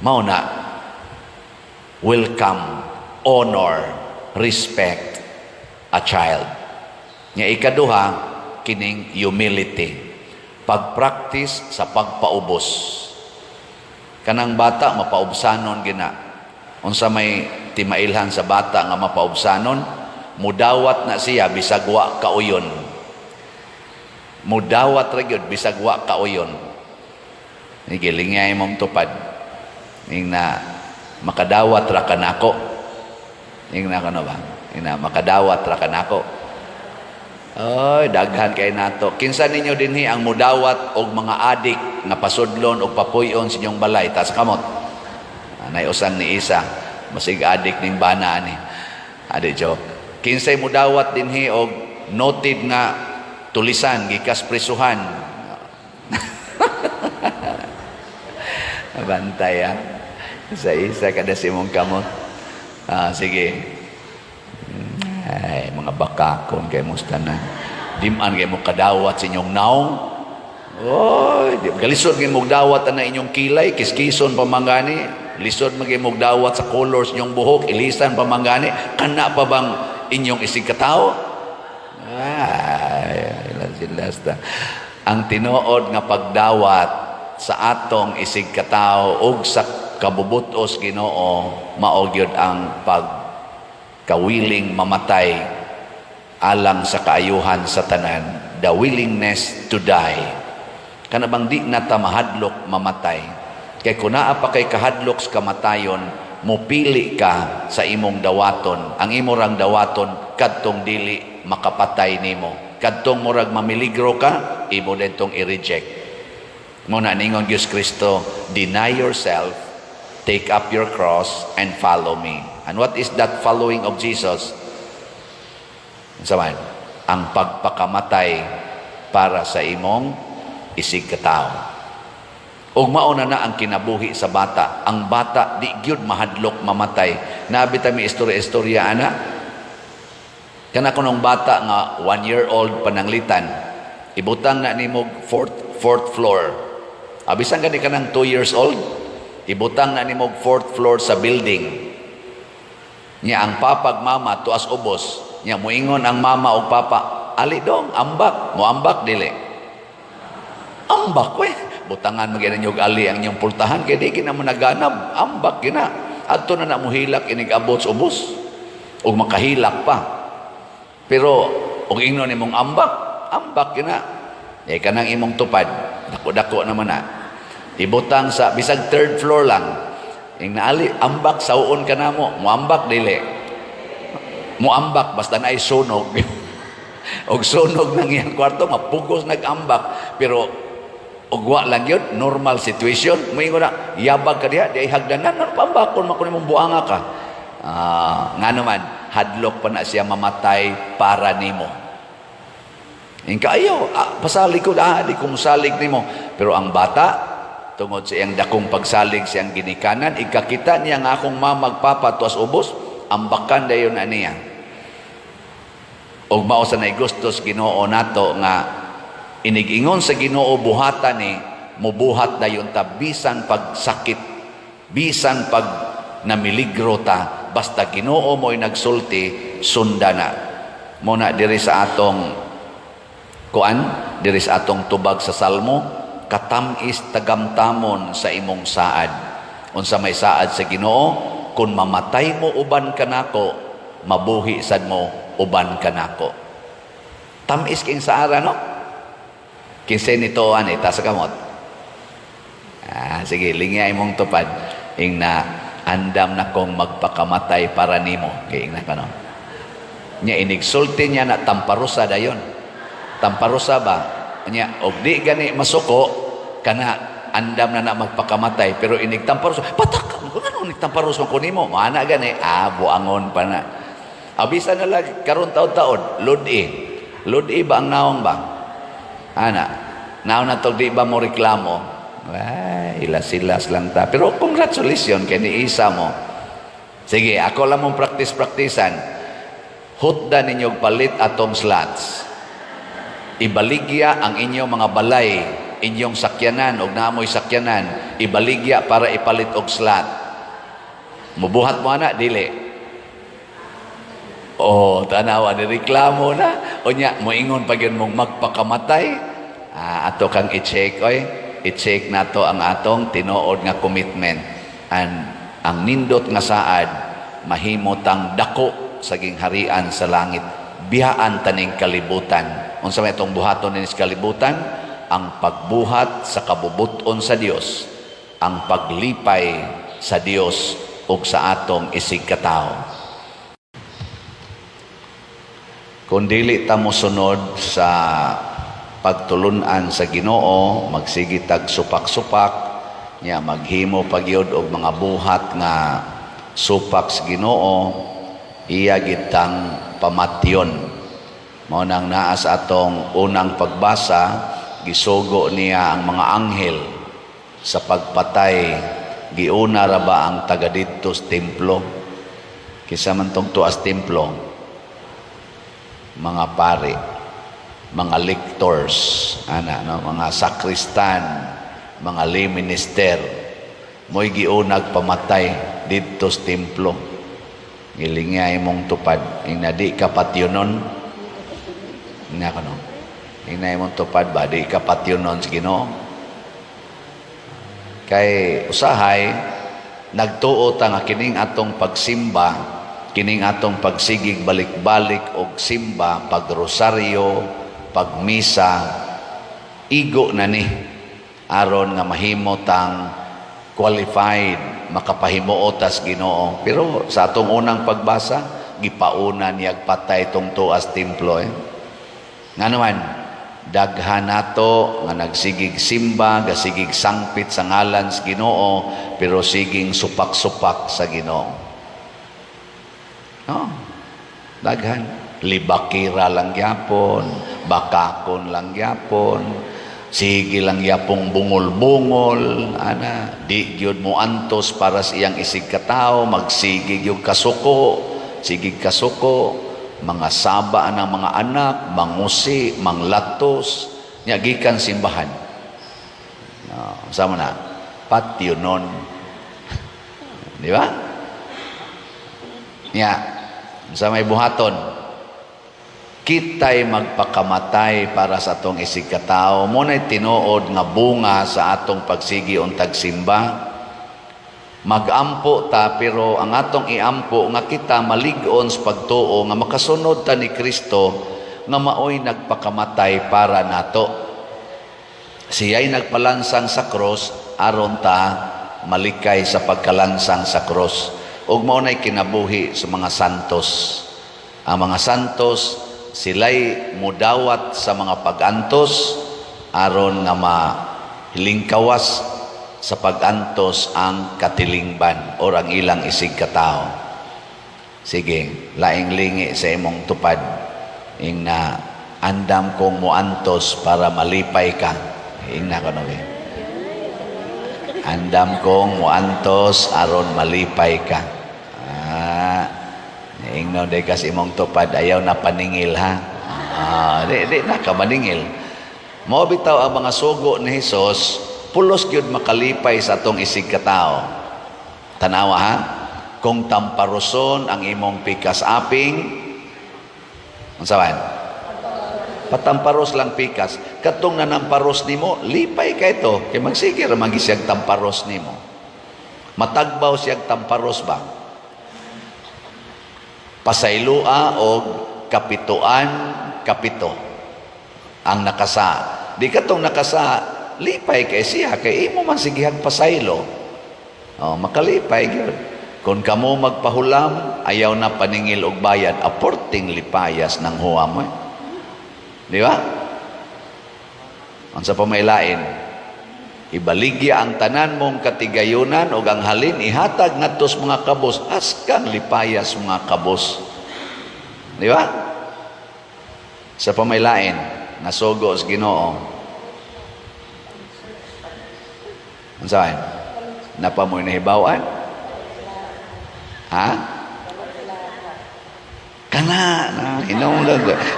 Mao na, welcome, honor, respect a child. Nya ikaduha, kining humility. Pag-practice sa pagpaubos. Kanang bata, mapaubsanon gina. Unsa may timailhan sa bata nga mapaubsanon, mudawat na siya bisag wa kauyon. Mudawat ra gyud bisag wa kauyon. Nigilingay mong tupad. Ning na makadawat ra kanako. Ning na kano ba? Ning na makadawat ra kanako. Oy, daghan kay nato. Kinsa ninyo dinhi ang mudawat og mga adik nga pasudlon og papuyon sa inyong balay tas kamot. Anay usang ni isa, masig adik ning bana ni. Ade joke. Kinsay mo dawat dinhi og noted nga tulisan gikas prisuhan. Bantay ha. Isa kada si mong kamot. Sige. Ay, mga bakakon kay mustanan. Diman kay mo kadawat sa inyong naong. Oy, galisod kay mo dawat na inyong kilay, kiskison pamangani. Lisod magay mo dawat sa colors inyong buhok, ilisan pamangani. Kana pa bang inyong isig katao? Ay, lasta. Ang tinuod nga pagdawat sa atong isig katao ug sa kabubutos Ginoo, mao gyud ang pagkawiling mamatay alang sa kaayuhan sa tanan, the willingness to die. Kana bang di na ta mahadlok mamatay? Kay kun naa pa kay kahadlok sa kamatayon, mupili ka sa imong dawaton. Ang imo rang dawaton kadtong dili makapatay nimo. Kadtong murag mamiligro ka, imo dentong i-reject. Muna ningon Diyos Kristo, deny yourself, take up your cross, and follow me. And what is that following of Jesus? Saman, ang pagpakamatay para sa imong isig katao. Ug mauna na ang kinabuhi sa bata. Ang bata di gyud mahadlok mamatay. Nabi ta mi istorya-istorya ana. Kana kunong bata nga 1-year-old pananglitan, ibutang na nimo fourth floor. Abisan gani kanang 2 years old, ibutang na nimo fourth floor sa building. Nya ang papag mama tuas ubos. Nya moingon ang mama o papa, ali dong, ambak. Mo ambak dili. Ambak we. Butangan magina nyog ali ang inyong pultahan kay di kina mo naganab. Ambak gina. Adto na muhilak inig abot sa ubos. O makahilak pa. Pero og ingnon imong ambak gina. Eh kanang imong tupad, dako-dako naman na. Ibutang sa bisag 3rd floor lang. Ing naali ambak sauon ka namo, moambak dili. Moambak basta naay sunog. Og sunog nang iyang kwarto mapugos nagambak, pero ugwa lang yun, normal situation. Moingon na yabag ka diha, di hagdanan nang pambakon man kun imong buanga ka. Nga naman hadlok pa na siya mamatay para nimo. Ingka ayo, pasalig ko di ko musalig nimo. Pero ang bata, tungod sa iyang dakong pagsalig siyang ginikanan, ikakita niya nga akong mamagpapa tuas ubos, ambakan dayon na niya. Og mao sa nay gustos Ginoo nato nga inigingon sa Ginoo buhatan ni mubuhat dayon ta bisan pagsakit, bisan pag namiligro ta, basta Ginoo mo'y nagsulti, sundana. Muna diri sa atong diri sa atong tubag sa Salmo, katamis tagamtamon sa imong saad. Unsa may saad sa Ginoo, kun mamatay mo uban kanako, mabuhi sad mo uban kanako. Tamis king saara no? Kinsa nito ita sa kamot. Sige, lingya imong tupad ing na andam na kong magpakamatay para nimo. Kay ing na kano. Nya inigsulti niya na tamparusa dayon. Tamparusa ba? Nya og di gani masuko kana andam na magpakamatay pero inig tamparusa. Patak mo ano nig tamparusa ko nimo? Mana gani buangon pa na. Abisa na lang karon taon-taon ludi ba ang naong ba? Ana. Naon na to di ba mo reklamo? Ilas-ilas lang ta. Pero congratulations kay ni isa mo. Sige, ako lang mong practice-practicean. Hutda ninyong palit atong slots. Ibaligya ang inyong mga balay, inyong sakyanan o naamoy sakyanan, ibaligya para ipalit og slot. Mubuhat mo na, dili. Tanawa, nireklamo na. O niya, moingon pag yun mong magpakamatay, ato kang i-check, i-check na to ang atong tinuod nga commitment. And ang nindot nga saad, mahimotang dako saging harian sa langit. Biyaan taning kalibutan. Unsa may itong buhaton ni sa kalibutan? Ang pagbuhat sa kabubuton sa Dios, ang paglipay sa Dios ug sa atong isig katao. Kung dili ta mo sunod sa pagtulunan sa Ginoo, magsige tag supak-supak, nya maghimo pagyud og mga buhat nga supak sa Ginoo, iya gitang pamatyon. Mao nang naa sa atong unang pagbasa, gisugo niya ang mga anghel sa pagpatay. Giuna ra ba ang taga didto sa templo? Kisa man tong tuas templo, mga pari, mga lectors, mga sakristan, mga lay minister, mo'y giunag pamatay didto sa templo. Gilingay mong tupad, ing na di ka patyonon, Hinay mong tupad ba? Di ka patyonon sa Ginoo. Kay usahay, nagtuo ta nga kining atong pagsimba, kining atong pagsigig balik-balik og simba, pagrosaryo, pagmisa, igo na ni aron nga mahimo tang qualified makapahimuotas Ginoo. Pero sa atong unang pagbasa, gipauna niyag patay tong tuas templo. Nga naman, daghan nato nga nagsigig simba, gasigig sangpit sa ngalan sa Ginoo, pero siging supak-supak sa Ginoo. Daghan. Libakira lang yapon, bakakon lang yapon, sige lang yapong bungol-bungol, ana, di gyud mo antos para sa iyang isig katao, magsigig yung kasuko, sigig kasuko, mga saba ng mga anak, mangusi, manglatos, nya gikan simbahan. No, sama na, patyo nun. Di ba? Nya, sa may buhaton, kita'y magpakamatay para sa atong isig katao. Muna'y tinuod nga bunga sa atong pagsigi untag simba. Magampo ta, pero ang atong iampo nga kita malig-on sa pagtuo nga makasunod ta ni Kristo nga maoy nagpakamatay para nato. Siya'y nagpalansang sa cross aron ta malikay sa pagkalansang sa cross. Ug mao nay kinabuhi sa mga santos. Ang mga santos sila'y mudawat sa mga pagantos aron nga mahilingkawas sa pagantos ang katilingban o ang ilang isig katao. Sige, laing lingi sa imong tupad ing na andam kong muantos para malipay ka. Ing na kono be. Andam kong muantos aron malipay ka. Ingno de kas imong tupad ayaw na paningil ha. Di na ka maningil. Mao bitaw ang mga sugo ni Hesus, pulos gyud makalipay sa atong isig katao. Tanawa ha. Kung tamparoson ang imong pikas aping, unsa man? Patamparos lang pikas. Katong nanamparos nimo, lipay ka ito. Kay magsige ra magisiyag tamparos nimo. Matagbaw siyag tamparos ba? Pasaylua o kapituan, kapito ang nakasa. Di katong nakasa, lipay kay siya, kay imo man sigihag pasaylo. Makalipay gyud. Kung kamo magpahulam, ayaw na paningil og bayad, aporting lipayas ng huwam. Di ba? Ang sa pamailain, ibaligya ang tanan mong katigayunan o ang halin, ihatag natos mga kabos, askang lipayas mga kabos. Di ba? Sa pamailain, nasugo sa Ginoo. Ang saan? Napamoy na hibawaan? Ha? Kana na,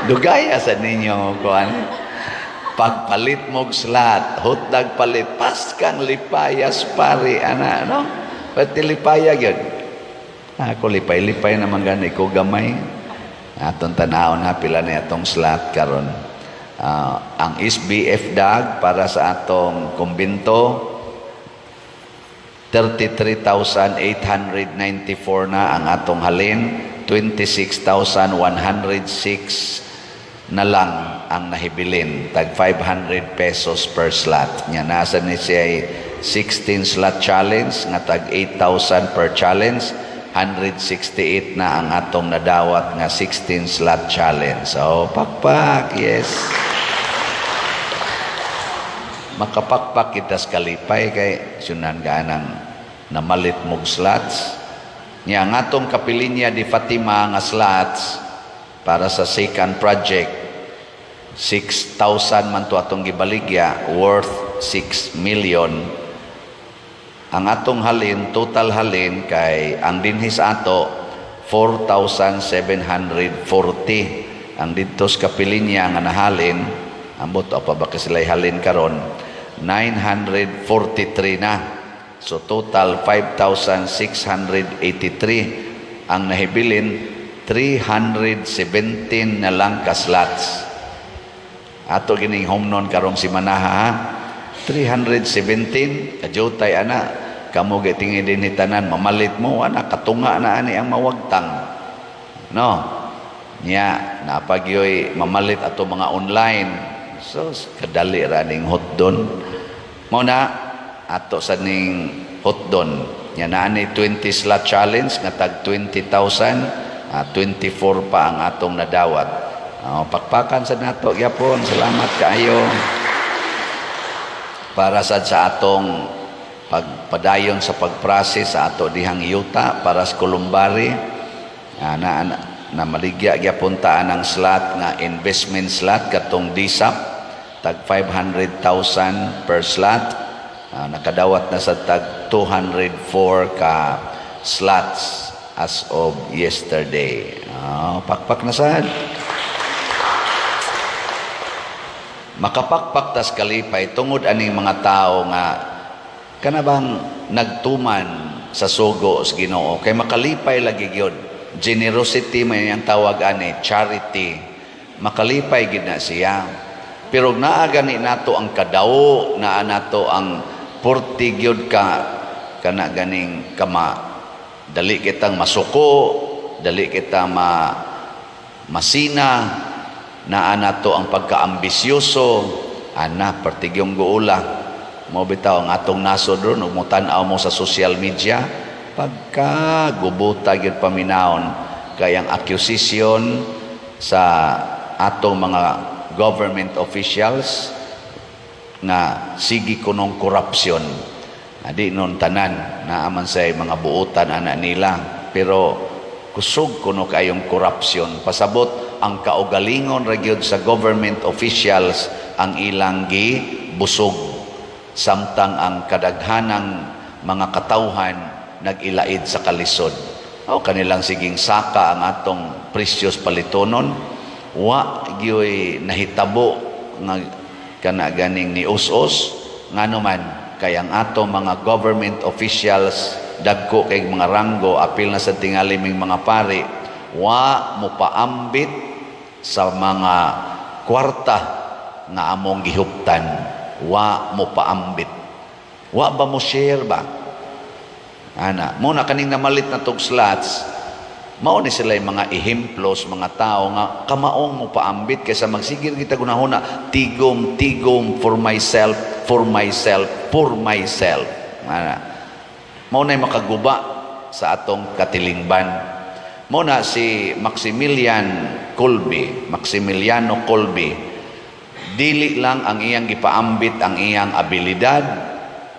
dugaya sa ninyo, kuan. Pagpalit mog slat, hutdag palit, paskang lipayas pari, ana, no? Pati lipaya yun. Ako lipay-lipay naman gani ko gamay. Atong tanawon ha, pila na itong slat karon. Ang SBF DAG para sa atong kumbinto, 33,894 na ang atong halin, 26,106 na lang ang nahibilin, tag 500 pesos per slot. Nya nasa ni siya 16 slot challenge nga tag 8,000 per challenge, 168 na ang atong nadawat nga 16 slot challenge. So pakpak, yes. Makapakpak kita sa kalipay kay sunan ganang namalit mog slots. Nya ang atong kapilinya di Fatima nga slots para sa second project, 6,000 man to atong gibaligya, worth 6 million. Ang atong halin, total halin kay ang dinhis ato 4,740. Ang dito sa kapilinya nga nahalin, ambot pa ba sila halin karon, 943 na. So total 5,683. Ang nahibilin 317 na lang ka slots. Ato gining home nun karong si Manaha ha. 317 kajutay ana, kamo gitingi din hitanan mamalit mo ana, katunga na ani ang mawagtang. No. Nya napagyoy mamalit ato mga online. So kadali ra ning hotdon. Mao na ato sa ning hotdon. Nya naa ni 20 slot challenge nga tag 20,000, 24 pa ang atong nadawat. Pakpakan sa nato gyapon. Salamat kaayo. Para sa atong pagpadayon sa pagprocess sa ato dihang yuta para sa Kulumbari. na maligya gyapon ang slot nga investment slot katong DSAP tag 500,000 per slot. Nakadawat na sa tag 204 ka slots as of yesterday. Pakpak na sad. Makapakpak tas kalipay tungod aning mga tao nga kanabang nagtuman sa sugo sa Ginoo kay makalipay lagi gyud. Generosity may ang tawag ani, charity. Makalipay gid na siya. Pero naa gani nato ang kadawo, naa nato ang purti gyud ka kana ganing kama dali kitang masuko, dali kita masina, naa nato ang pagkaambisyoso, pertigyong guula. Mo bitaw ang atong nasod ron ug mutan-aw mo sa social media pagka gubuta gyud paminahon kay ang accusation sa atong mga government officials nga sige kunong korupsyon. Di nun tanan naaman say mga buutan ana nila, pero kusog kuno kayong korupsyon. Pasabot ang kaugalingon ra gyud sa government officials ang ilang busog, samtang ang kadaghanang mga katawhan nag-ilaid sa kalisod. Kanilang siging saka ang atong precious palitonon, wa gyoy nahitabo nga kana ganing ni us-us ngano man kay ang atong mga government officials dagko kay mga ranggo apil na sa tingali ming mga pari, wa mo paambit sa mga kwarta nga among gihuptan, wa mo paambit, wa ba mo share ba muna kaning namalit na tog slots. Mao ni sila yung mga ehemplos, mga tao nga kamaong mo paambit kaysa magsigil kita gunahuna tigom for myself, for myself, for myself. Mao na makaguba sa atong katilingban. Mao na si Maximiliano Kolbe, dili lang ang iyang gipaambit ang iyang abilidad,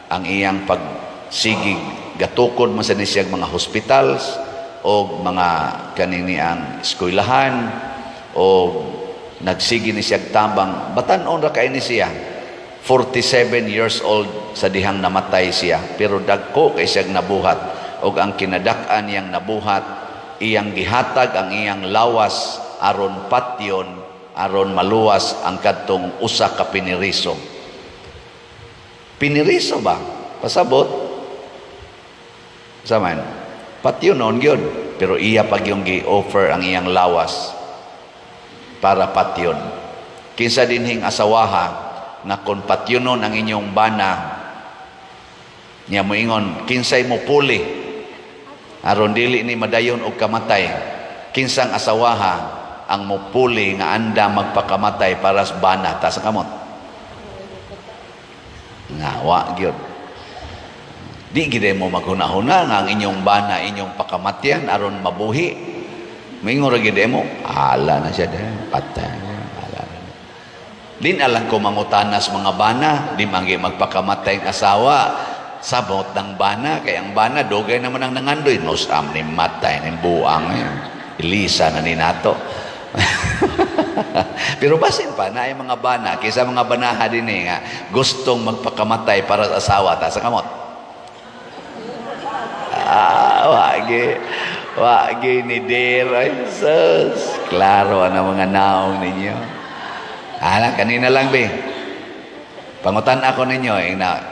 ang iyang pagsigig gatukod man sa nisiyag mga hospitals o mga kanini ang eskwelahan o nagsigi ni siyag tabang batan-on ra kay ni siya 47 years old sa dihang namatay siya, pero dagko kay siyag nabuhat og ang kinadak-an niyang nabuhat iyang gihatag ang iyang lawas aron patyon aron maluwas ang kadtong usa ka piniriso ba pasabot saman patyonon gyud, pero iya pag yung gi-offer ang iyang lawas para patyon. Kinsa dinhing asawaha na kung patyonon ang inyong bana niya moingon kinsay mo puli aron dili ni madayon og kamatay, kinsang asawaha ang mupuli nga anda magpakamatay para sa bana ta sa kamot nga wa gyud. Di gid mo maghuna-huna nga ang inyong bana inyong pakamatyan aron mabuhi. Mingon ra gid mo, ala na siya patay. Ala. Din alang ko mangutanas mga bana, di manggi magpakamatay ang asawa. Sabot ng bana kay ang bana dugay naman ang nangandoy, nos am ni matay ni buang. Ilisa na ni nato. Pero basin pa na ay mga bana kaysa mga banaha din nga gustong magpakamatay para sa asawa ta sa kamot. Wagi ni Dir. Ay, sus. Klaro ang mga naong ninyo. Kanina lang, be. Pangutan ako ninyo.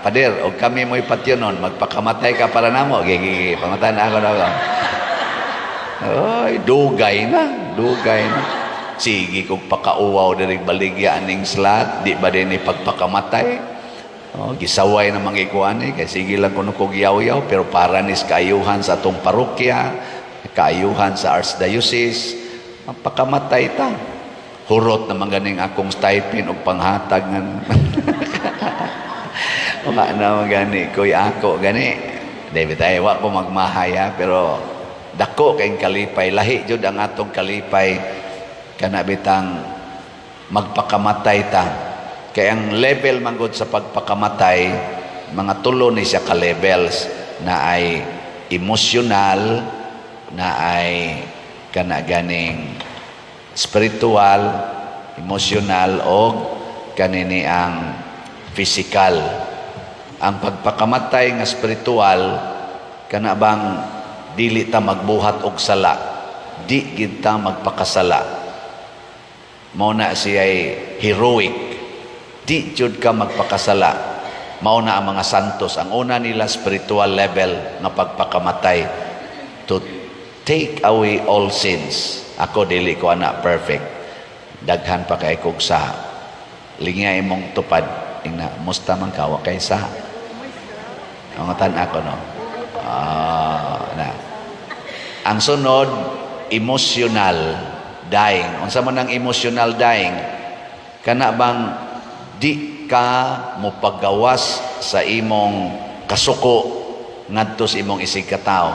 Padir, og kami mo'y patyonon, magpakamatay ka para namo. Gigi, pangutan ako na ako. Ay, dugay na. Sige, kung pakauwaw dirig baligya aning slot, di ba din ipagpakamatay? Gisaway na mga ikuan kay sige lang kuno kog yaw-yaw, pero para nis kaayuhan sa atong parokya, kaayuhan sa archdiocese, magpakamatay ta. Hurot naman ganing akong stipend og panghatag nga. Wa na magani koy ako gani. David ay wa ko magmahaya, pero dako kay kalipay, lahi jud ang atong kalipay kana bitang magpakamatay ta. Kaya ang level manggod sa pagpakamatay, mga tulo ni siya ka-levels na ay emotional, na ay kana ganing spiritual, emotional o kanini ang physical. Ang pagpakamatay nga spiritual kana bang dili ta magbuhat og sala, di gid ta magpakasala. Mao na siya'y heroic, di jud ka magpakasala. Mao na ang mga santos, ang una nila spiritual level nga pagpakamatay, to take away all sins. Ako dili ko ana perfect, daghan pa kay kog sa lingay mong tupad. Tingna musta man ka wa kay sa ang tan ako no. Na ang sunod, emotional dying. Unsa man ang emotional dying? Kana bang di ka mo paggawas sa imong kasuko ngadto sa imong isig ka tawo,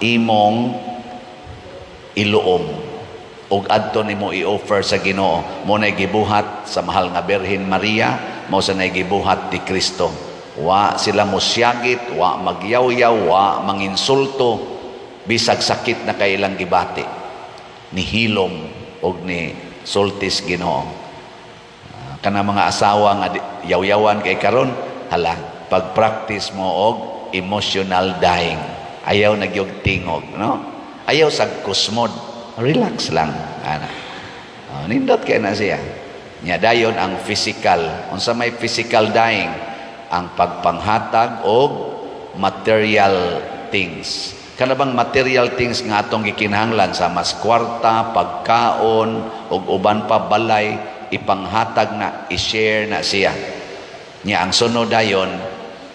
imong iluom ug adto nimo i-offer sa Ginoo. Mo nay gibuhat sa mahal nga Birhen Maria, mo sa nay gibuhat ni Kristo. Wa sila mosyagit, wa magyaw-yaw, wa manginsulto, bisag sakit na kay ilang gibati, ni hilom og ni sultis Ginoo. Kana mga asawa nga yaw-yawan kay karon, hala, pag-practice mo og emotional dying. Ayaw nagyog tingog, no? Ayaw sag kusmod. Relax lang, ana. Nindot kay na siya. Nya dayon ang physical. Unsa may physical dying? Ang pagpanghatag og material things. Kana bang material things nga atong gikinahanglan sa mas kwarta, pagkaon ug uban pa balay, ipanghatag na, i-share na siya. Nya ang sunod dayon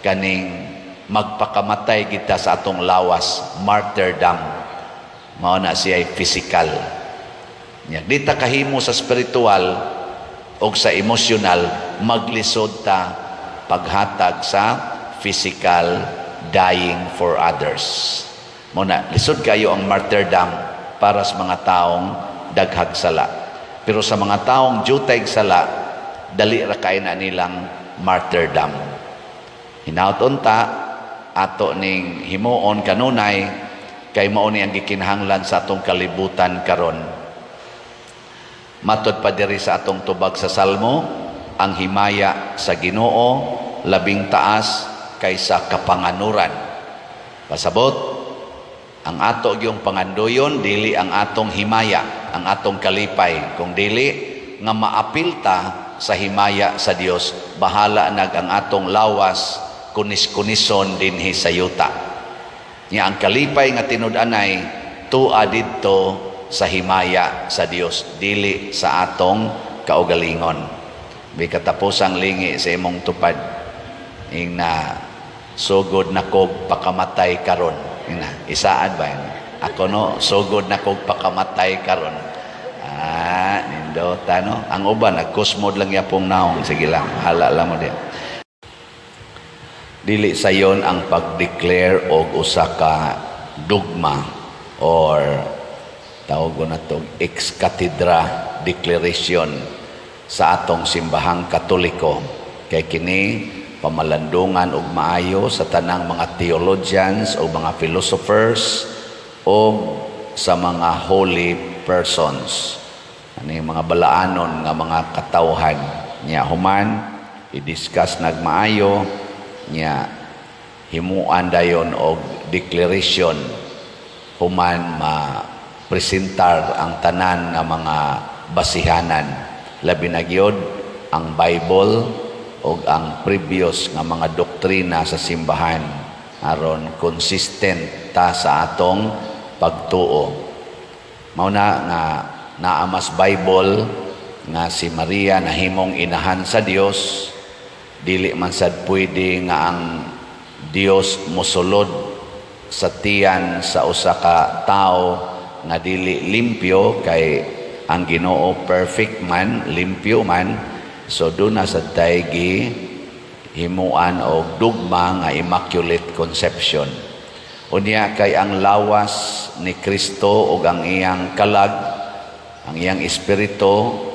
kaning magpakamatay kita sa atong lawas, martyrdom. Mao na siya physical. Nya di ta kahimo sa spiritual o sa emotional, maglisod ta paghatag sa physical dying for others. Muna, lisod kayo ang martyrdom para sa mga taong daghag sala. Pero sa mga taong jutay sala, dali ra kay na nilang martyrdom. Hinaut-on ta ato ning himuon kanunay kay mao ni ang gikinahanglan sa atong kalibutan karon. Matod pa diri sa atong tubag sa Salmo, ang himaya sa Ginoo labing taas kaysa kapanganuran. Pasabot, ang ato yung pangandoyon dili ang atong himaya, ang atong kalipay, kung dili nga maapilta sa himaya sa Dios, bahala nag ang atong lawas kunis-kunison dinhi sa yuta. Nya ang kalipay nga tinud-anay tua didto sa himaya sa Dios, dili sa atong kaugalingon. May katapusang lingi sa imong tupad, ing na sugod na kog pakamatay karon. Isaad ba yan? Ako no, sugod na kog pakamatay karon. Nindota no. Ang uban nagkusmod lang yapong naong. Sige lang, hala lang mo din. Dili sayon ang pag-declare og usa ka dogma or tawag ko na to ex cathedra declaration sa atong simbahang Katoliko. Kay kini pamalandungan og maayo sa tanang mga theologians o mga philosophers o sa mga holy persons. Ano yung mga balaanon nga mga katawhan niya human i-discuss nagmaayo niya himuan dayon og declaration human ma-presentar ang tanan nga mga basihanan, labi na gyud ang Bible o ang previous nga mga doktrina sa simbahan aron consistent ta sa atong pagtuo. Mao na nga naamas Bible nga si Maria nahimong inahan sa Dios, dili man sad pwede nga ang Dios mosulod sa tiyan sa usa ka tawo nga dili limpyo, kay ang Ginoo perfect man, limpyo man. So doon na sa taygi himuan o dugma nga Immaculate Conception. Unya kay ang lawas ni Kristo o ang iyang kalag, ang iyang espiritu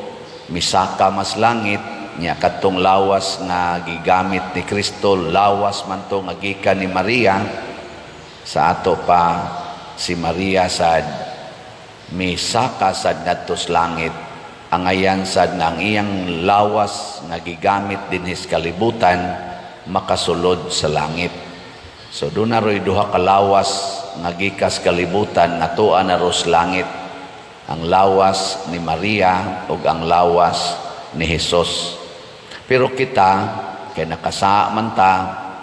misaka mas langit, nya katong lawas nga gigamit ni Kristo, lawas man to nga gikan ni Maria. Sa ato pa si Maria sad misaka sad ngadto sa langit, ang ayan sad nga ang iyang lawas nga gigamit dinhi sa kalibutan makasulod sa langit. So doon na ro'y duha ka lawas nga gikas kalibutan natuan na ro sa langit, ang lawas ni Maria ug ang lawas ni Hesus. Pero kita kay nakasaa man ta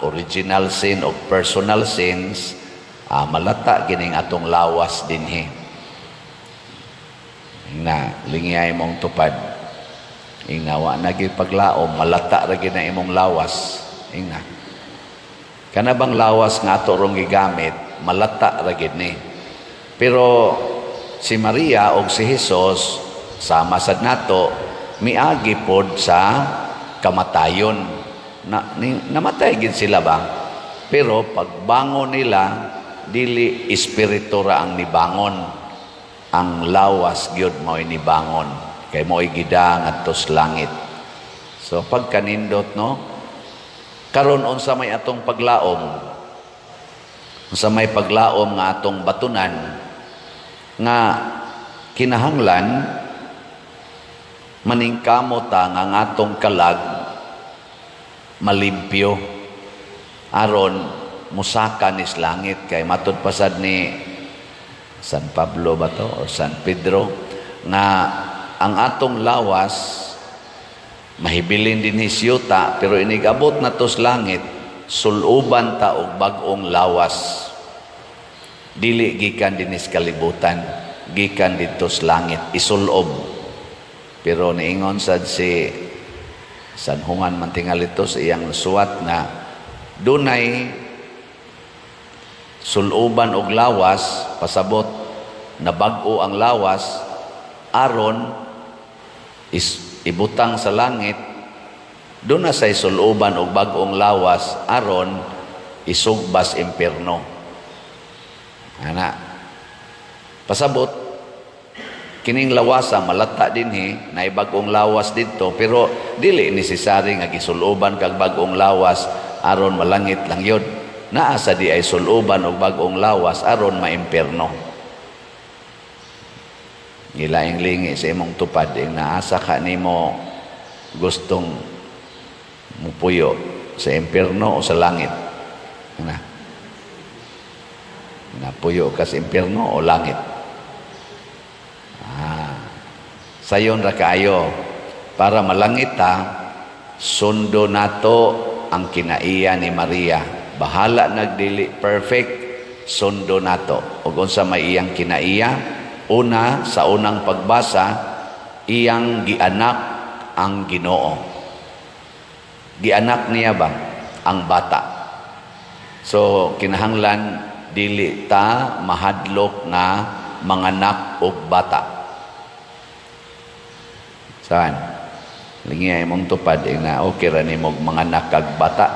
original sin o personal sins, malata gining atong lawas dinhi. Na lingiyay mong tupad. Ingnawa na gyud paglaom, malata ra gyud na imong lawas. Ingna. Kana bang lawas nga ato rong gigamit, malata ra gyud ni. Pero si Maria o si Hesus sama sad nato miagi pod sa kamatayon. Namatay gid sila ba? Pero pagbangon nila dili espiritu ra ang nibangon. Ang lawas gyud mo'y nibangon kay mo'y gida ngadto sa langit. So pagkanindot no, karon unsa may atong paglaom, unsa may paglaom nga atong batunan nga kinahanglan maningkamot ta nga atong kalag malimpyo aron musaka nis langit. Kay matud pasad ni San Pablo ba to o San Pedro nga ang atong lawas mahibilin din hisyuta, pero inigabot na to sa langit suluban ta og bag-ong lawas, dili gikan din sa kalibutan, gikan dito sa langit isulob. Pero niingon sad si San Juan Mantingalito sa iyang suwat na dunay suluban og lawas, pasabot na bag-o ang lawas aron ibutang sa langit. Doon na say suluban og bag-ong lawas aron isugbas impierno. Ana pasabot kining lawasa malata dinhi na bag-ong lawas dito, pero dili necessary nga gisuluban kag bag-ong lawas aron malangit lang yun. Naa sa di ay suluban og bag-ong lawas aron maimpierno. Gilaing lingi sa imong tupad ing naasa ka nimo gustong mupuyo sa impierno o sa langit. Napuyo ka sa impierno o langit. Sayon ra kaayo para malangit ta, sundo nato ang kinaiya ni Maria. Bahala nagdili perfect, sundo nato. Ug unsa may iyang kinaiya, una sa unang pagbasa, iyang gianak ang Ginoo. Gianak niya ba ang bata? So kinahanglan dili ta mahadlok na manganak og bata. Saan? Lingiyay mong tupad na okay ra nimo manganak kag bata.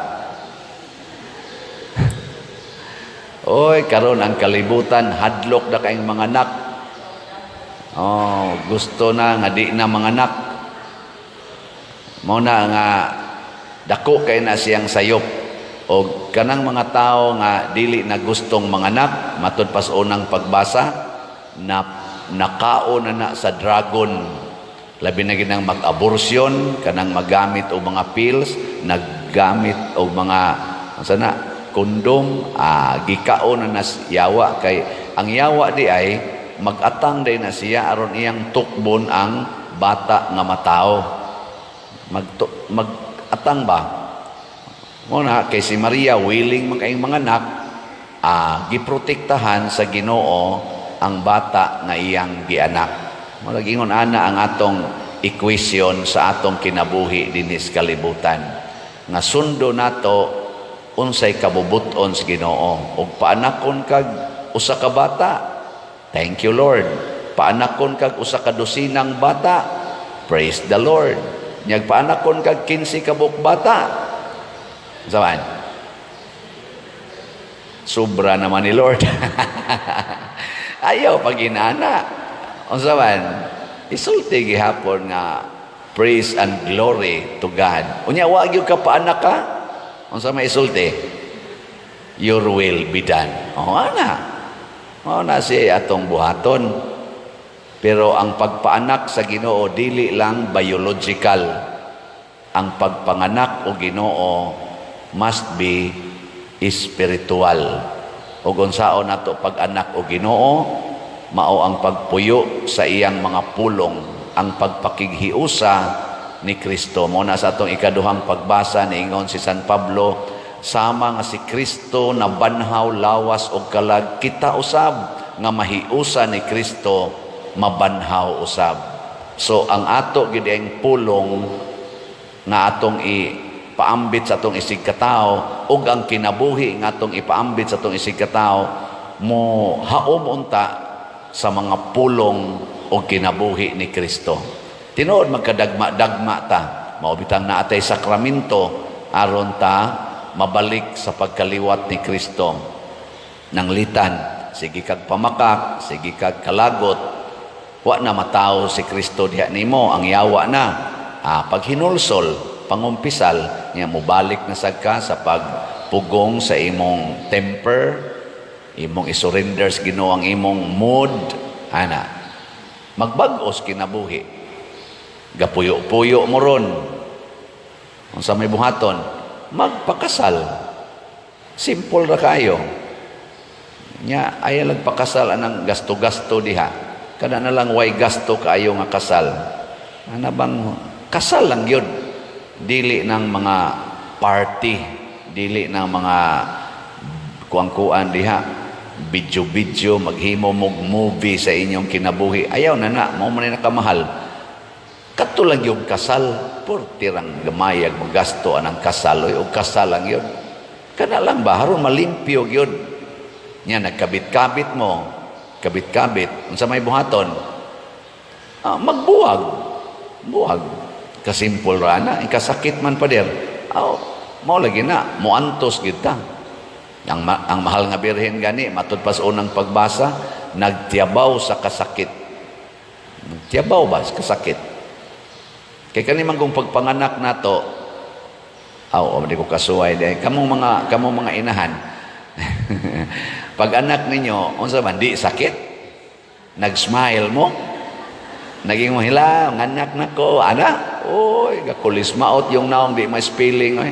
Oy, karon ang kalibutan hadlok na kaayong mga anak. Oh, gusto na nga di na mga anak. Mao na nga dako kay na siyang sayop. O kanang mga tao nga dili na gustong mga anak, matud pas unang pagbasa na nakaon na sa dragon. Labi na ginang mag-abortion, kanang magamit og mga pills, naggamit og mga sana kondom, gikaon na yawa kay ang yawa di ay mag-atang day na siya aron iyang tukbon ang bata nga matao. Mag-atang ba? Muna kay si Maria willing makaing mga anak, giprotektahan sa Ginoo ang bata nga iyang gianak. Malagingon ana ang atong equation sa atong kinabuhi dinis kalibutan. Nga sundo nato unsay kabubuton sa Ginoo. Og paanakon kag usa ka bata, thank you Lord. Paanakon kag usa ka dosinang bata, praise the Lord. Nyag paanakon kag 15 ka buok bata, saan? Sobra naman ni Lord. Ayaw pag inana. Unsa man? Isulti gihapon nga praise and glory to God. Unya wa gyud ka paanak ka? Unsa may isulti? Your will be done. O ana. O na siya atong buhaton. Pero ang pagpaanak sa Ginoo dili lang biological. Ang pagpanganak o Ginoo must be spiritual. Ug unsaon nato pag-anak o Ginoo, mao ang pagpuyo sa iyang mga pulong, ang pagpakighiusa ni Kristo. Mo na sa atong ikaduhang pagbasa niingon si San Pablo, sama nga si Kristo na banhaw, lawas o kalag, kita usab nga mahiusa ni Kristo mabanhaw usab. So ang ato gid ang pulong nga atong ipaambit sa atong isig katao ug ang kinabuhi nga atong ipaambit sa atong isig katao mo haom unta sa mga pulong o kinabuhi ni Kristo. Tinuod magkadagma-dagma ta, mao bitang naatay sakramento aron ta mabalik sa pagkaliwat ni Kristo. Nanglitan, sige kag pamakak, sige kag kalagot, wa na mataw si Kristo diha nimo, ang yawa na. Pag hinulsol, pangumpisal, niya mubalik na sad ka sa pagpugong sa imong temper, imong isurrender sa Ginoo ang imong mood, ana. Magbag-os kinabuhi. Gapuyo-puyo mo ron. Unsa may buhaton, magpakasal. Simple ra kayo. Nya ay lang pakasal anang gasto-gasto diha. Kada na lang way gasto kaayo nga kasal. Ana bang kasal lang yun. Dili ng mga party, dili ng mga kuang-kuan diha, video-video, maghimo mog movie sa inyong kinabuhi. Ayaw na mo man nakamahal. Kadto lang yung kasal, portirang gamayag magasto anang kasal o kasal lang yun. Kana lang ba haron malimpyo yun. Nya nagkabit-kabit mo, kabit-kabit, unsa may buhaton? Magbuwag. Buwag. Kasimpol ra na, ikasakit man pa der. Mao lagi na, muantos gid ta. Ang mahal nga birhen gani, matud pa sa unang pagbasa, nagtiyabaw sa kasakit. Nagtiyabaw ba sa kasakit? Kay kani man kung pagpanganak nato, di ko kasuway dahil kamong mga inahan. Pag anak ninyo, unsa man di sakit? Nag-smile mo? Naging mahila, nganak na ko, ana? Oy, gakulis maot yung naong di may spelling. Oy.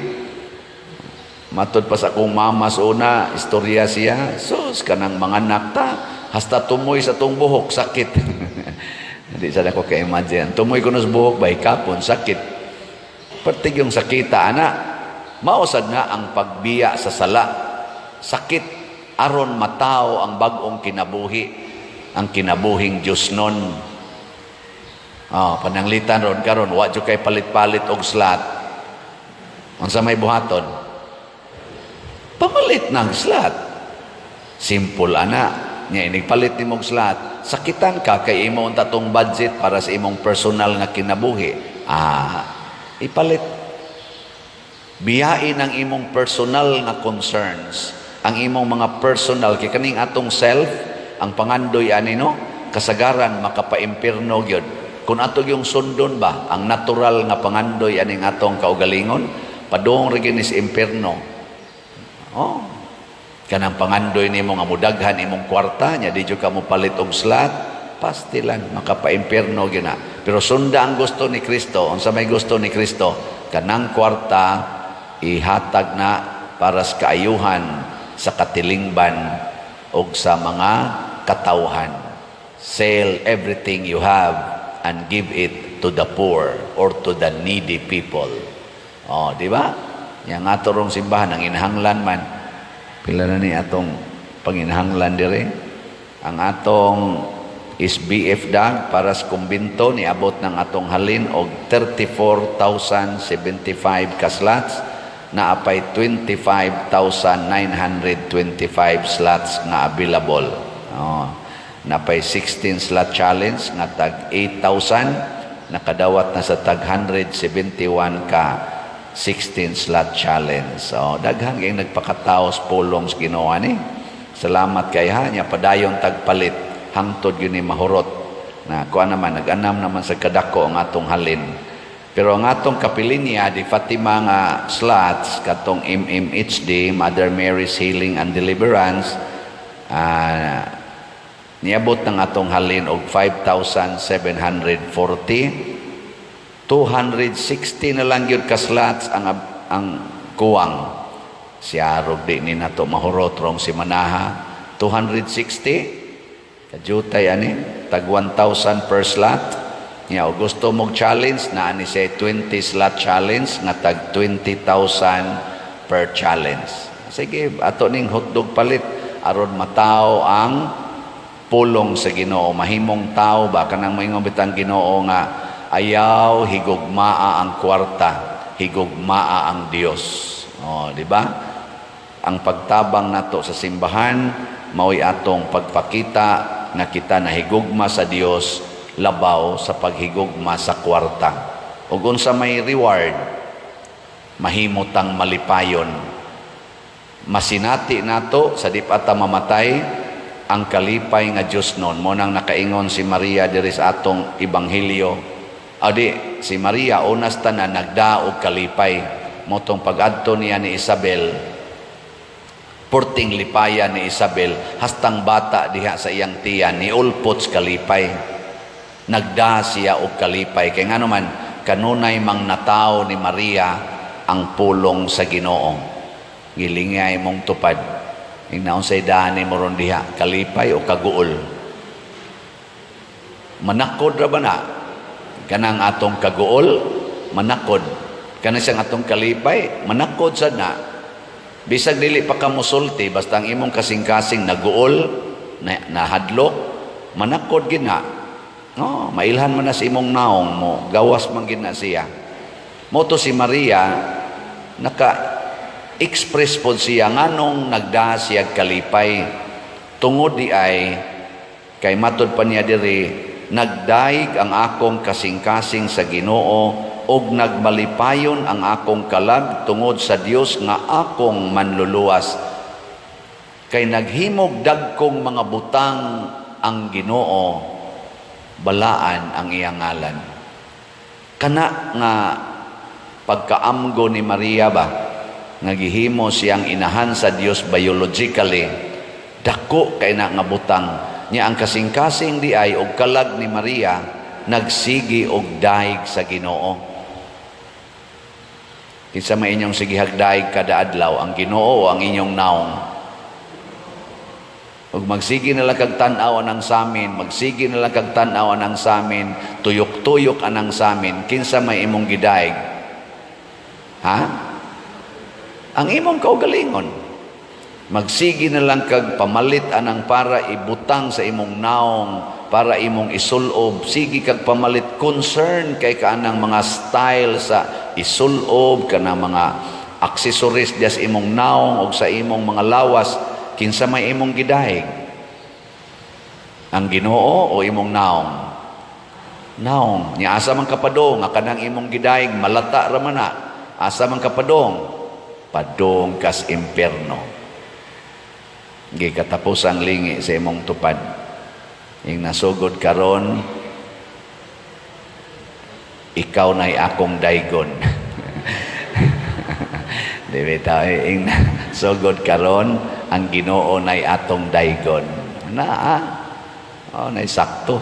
Matod pa sa akong mama sa una, istorya siya, sus, kanang mga anak ta, hasta tumoy sa tong buhok, sakit. Hindi sana ko ka-imagine. Tumoy ko sa buhok, bay kapon, sakit. Patig yung sakita, ana. Mausad nga ang pagbiya sa sala. Sakit aron matao ang bagong kinabuhi, ang kinabuhing Diyos nun. Pananglitan ron karon, wa jud kay palit-palit og slat. Unsa may buhaton? Pamalit ng slat. Simple ana. Nya inigpalit nimo og slat, sakitan ka kay imo unta tong budget para sa imong personal nga kinabuhi. Ipalit. Biyain ang imong personal nga concerns, ang imong mga personal kay kaning atong self, ang pangandoy ani no, kasagaran makapaimpirno gyud. Kung ato yung sundon ba, ang natural nga pangandoy aning atong kaugalingon, padung ra gyud sa impierno. Kanang pangandoy nimo nga mudaghan imong kwarta, nya di jud ka mo palit og slat, pastilan makapaimpirno gyud na. Pero sunda ang gusto ni Kristo. Unsa may gusto ni Kristo? Kanang kwarta ihatag na para sa kaayuhan, sa katilingban o sa mga katawhan. Sell everything you have and give it to the poor or to the needy people. Di ba? Yang atorong simbahan ang inahanglan man. Pila na ni atong panginahanglan dire. Ang atong SBF dag para sa kumbinto niabot ng atong halin og 34,075 kaslats, na apay 25,925 slots nga available. Napay 16 slot challenge nga tag 8,000, nakadawat na sa tag 171 ka 16 slot challenge. Daghan kay nagpakataos pulong sa Ginoo ni. Salamat kay nya padayon tagpalit hangtod gyud ni mahurot na kuan naman nag-anam naman sa kadako ang atong halin. Pero ang atong kapilinya di Fatima nga slots katong MMHD, Mother Mary's Healing and Deliverance, Niabot ng atong halin og 5,740. 260 na lang yun ka slots ang kuwang. Siya rog di ni nato mahurot rong si Manaha. 260 kajutay ani tag 1,000 per slot. Nya gusto mong challenge na ani say 20 slot challenge nga tag 20,000 per challenge. Sige, ato ning hotdog palit aron mataw ang pulong sa Ginoo. Mahimong tao ba kanang moingon bitang Ginoo nga ayaw higugmaa ang kwarta, higugmaa ang Dios. Oh, di ba? Ang pagtabang nato sa simbahan mao'y atong pagpakita na kita nahigugma sa Dios labaw sa paghigugma sa kwarta. Ug unsa may reward, mahimutang malipayon. Masinati nato sa di pa ta mamatay ang kalipay nga Dios noon. Mo nang nakaingon si Maria diri sa atong ebanghelyo. Adi si Maria unas tanan nagdaog kalipay. Motong pag-adto niya ni Isabel, porting lipaya ni Isabel, hastang bata diha sa iyang tiyan ni ulpots kalipay. Nagda siya og kalipay kay ngano man kanunay mang nataw ni Maria ang pulong sa Ginoo. Gilingay mong tupad. Ingnaon say dani mo ron diha kalipay o kaguol. Manakod ra ba na kanang atong kaguol? Manakod. Kanang siyang atong kalipay, manakod sad na. Bisag dili pa ka musulti basta ang imong kasing-kasing naguol, nahadlok, manakod gid na. No, mailhan man na si imong naong mo, gawas man gid na siya. Moto si Maria naka-express pod siya nganong nagda siya kalipay tungod di ay kay matud pa niya diri nagdaig ang akong kasing-kasing sa Ginoo og nagmalipayon ang akong kalag tungod sa Dios nga akong manluluwas. Kay naghimog dagkong mga butang ang Ginoo, balaan ang iyang ngalan. Kana nga pagkaamgo ni Maria ba, nga gihimo siyang inahan sa Dios biologically, dako kay na nga butang niya ang kasing-kasing di ay og kalag ni Maria nagsigi og daig sa Ginoo. Kinsa may inyong sigihag daig kada adlaw, ang Ginoo o ang inyong naong? Ug magsigi na lang kag tan-aw anang samin, magsigi na lang kag tan-aw anang samin, tuyok-tuyok anang samin, kinsa may imong gidaig? Ha? Ang imong kaugalingon. Magsigi na lang kag pamalit anang para ibutang sa imong naong, para imong isulob. Sige kag pamalit, concern kay kaanang mga style sa isulob, kanang mga accessories diya sa imong naong o sa imong mga lawas. Kinsa may imong gidaig? Ang Ginoo o imong naong? Naong. Nya asa man kapadong nga kanang imong gidaig malata ra man na. Asa man kapadong? Padong kas impierno. Gikatapos ang lingi sa imong tupad. Ing nasugod karon, ikaw na'y akong daygon. Di ba ing sugod karon, ang Ginoo na'y atong daygon. Na, na'y sakto.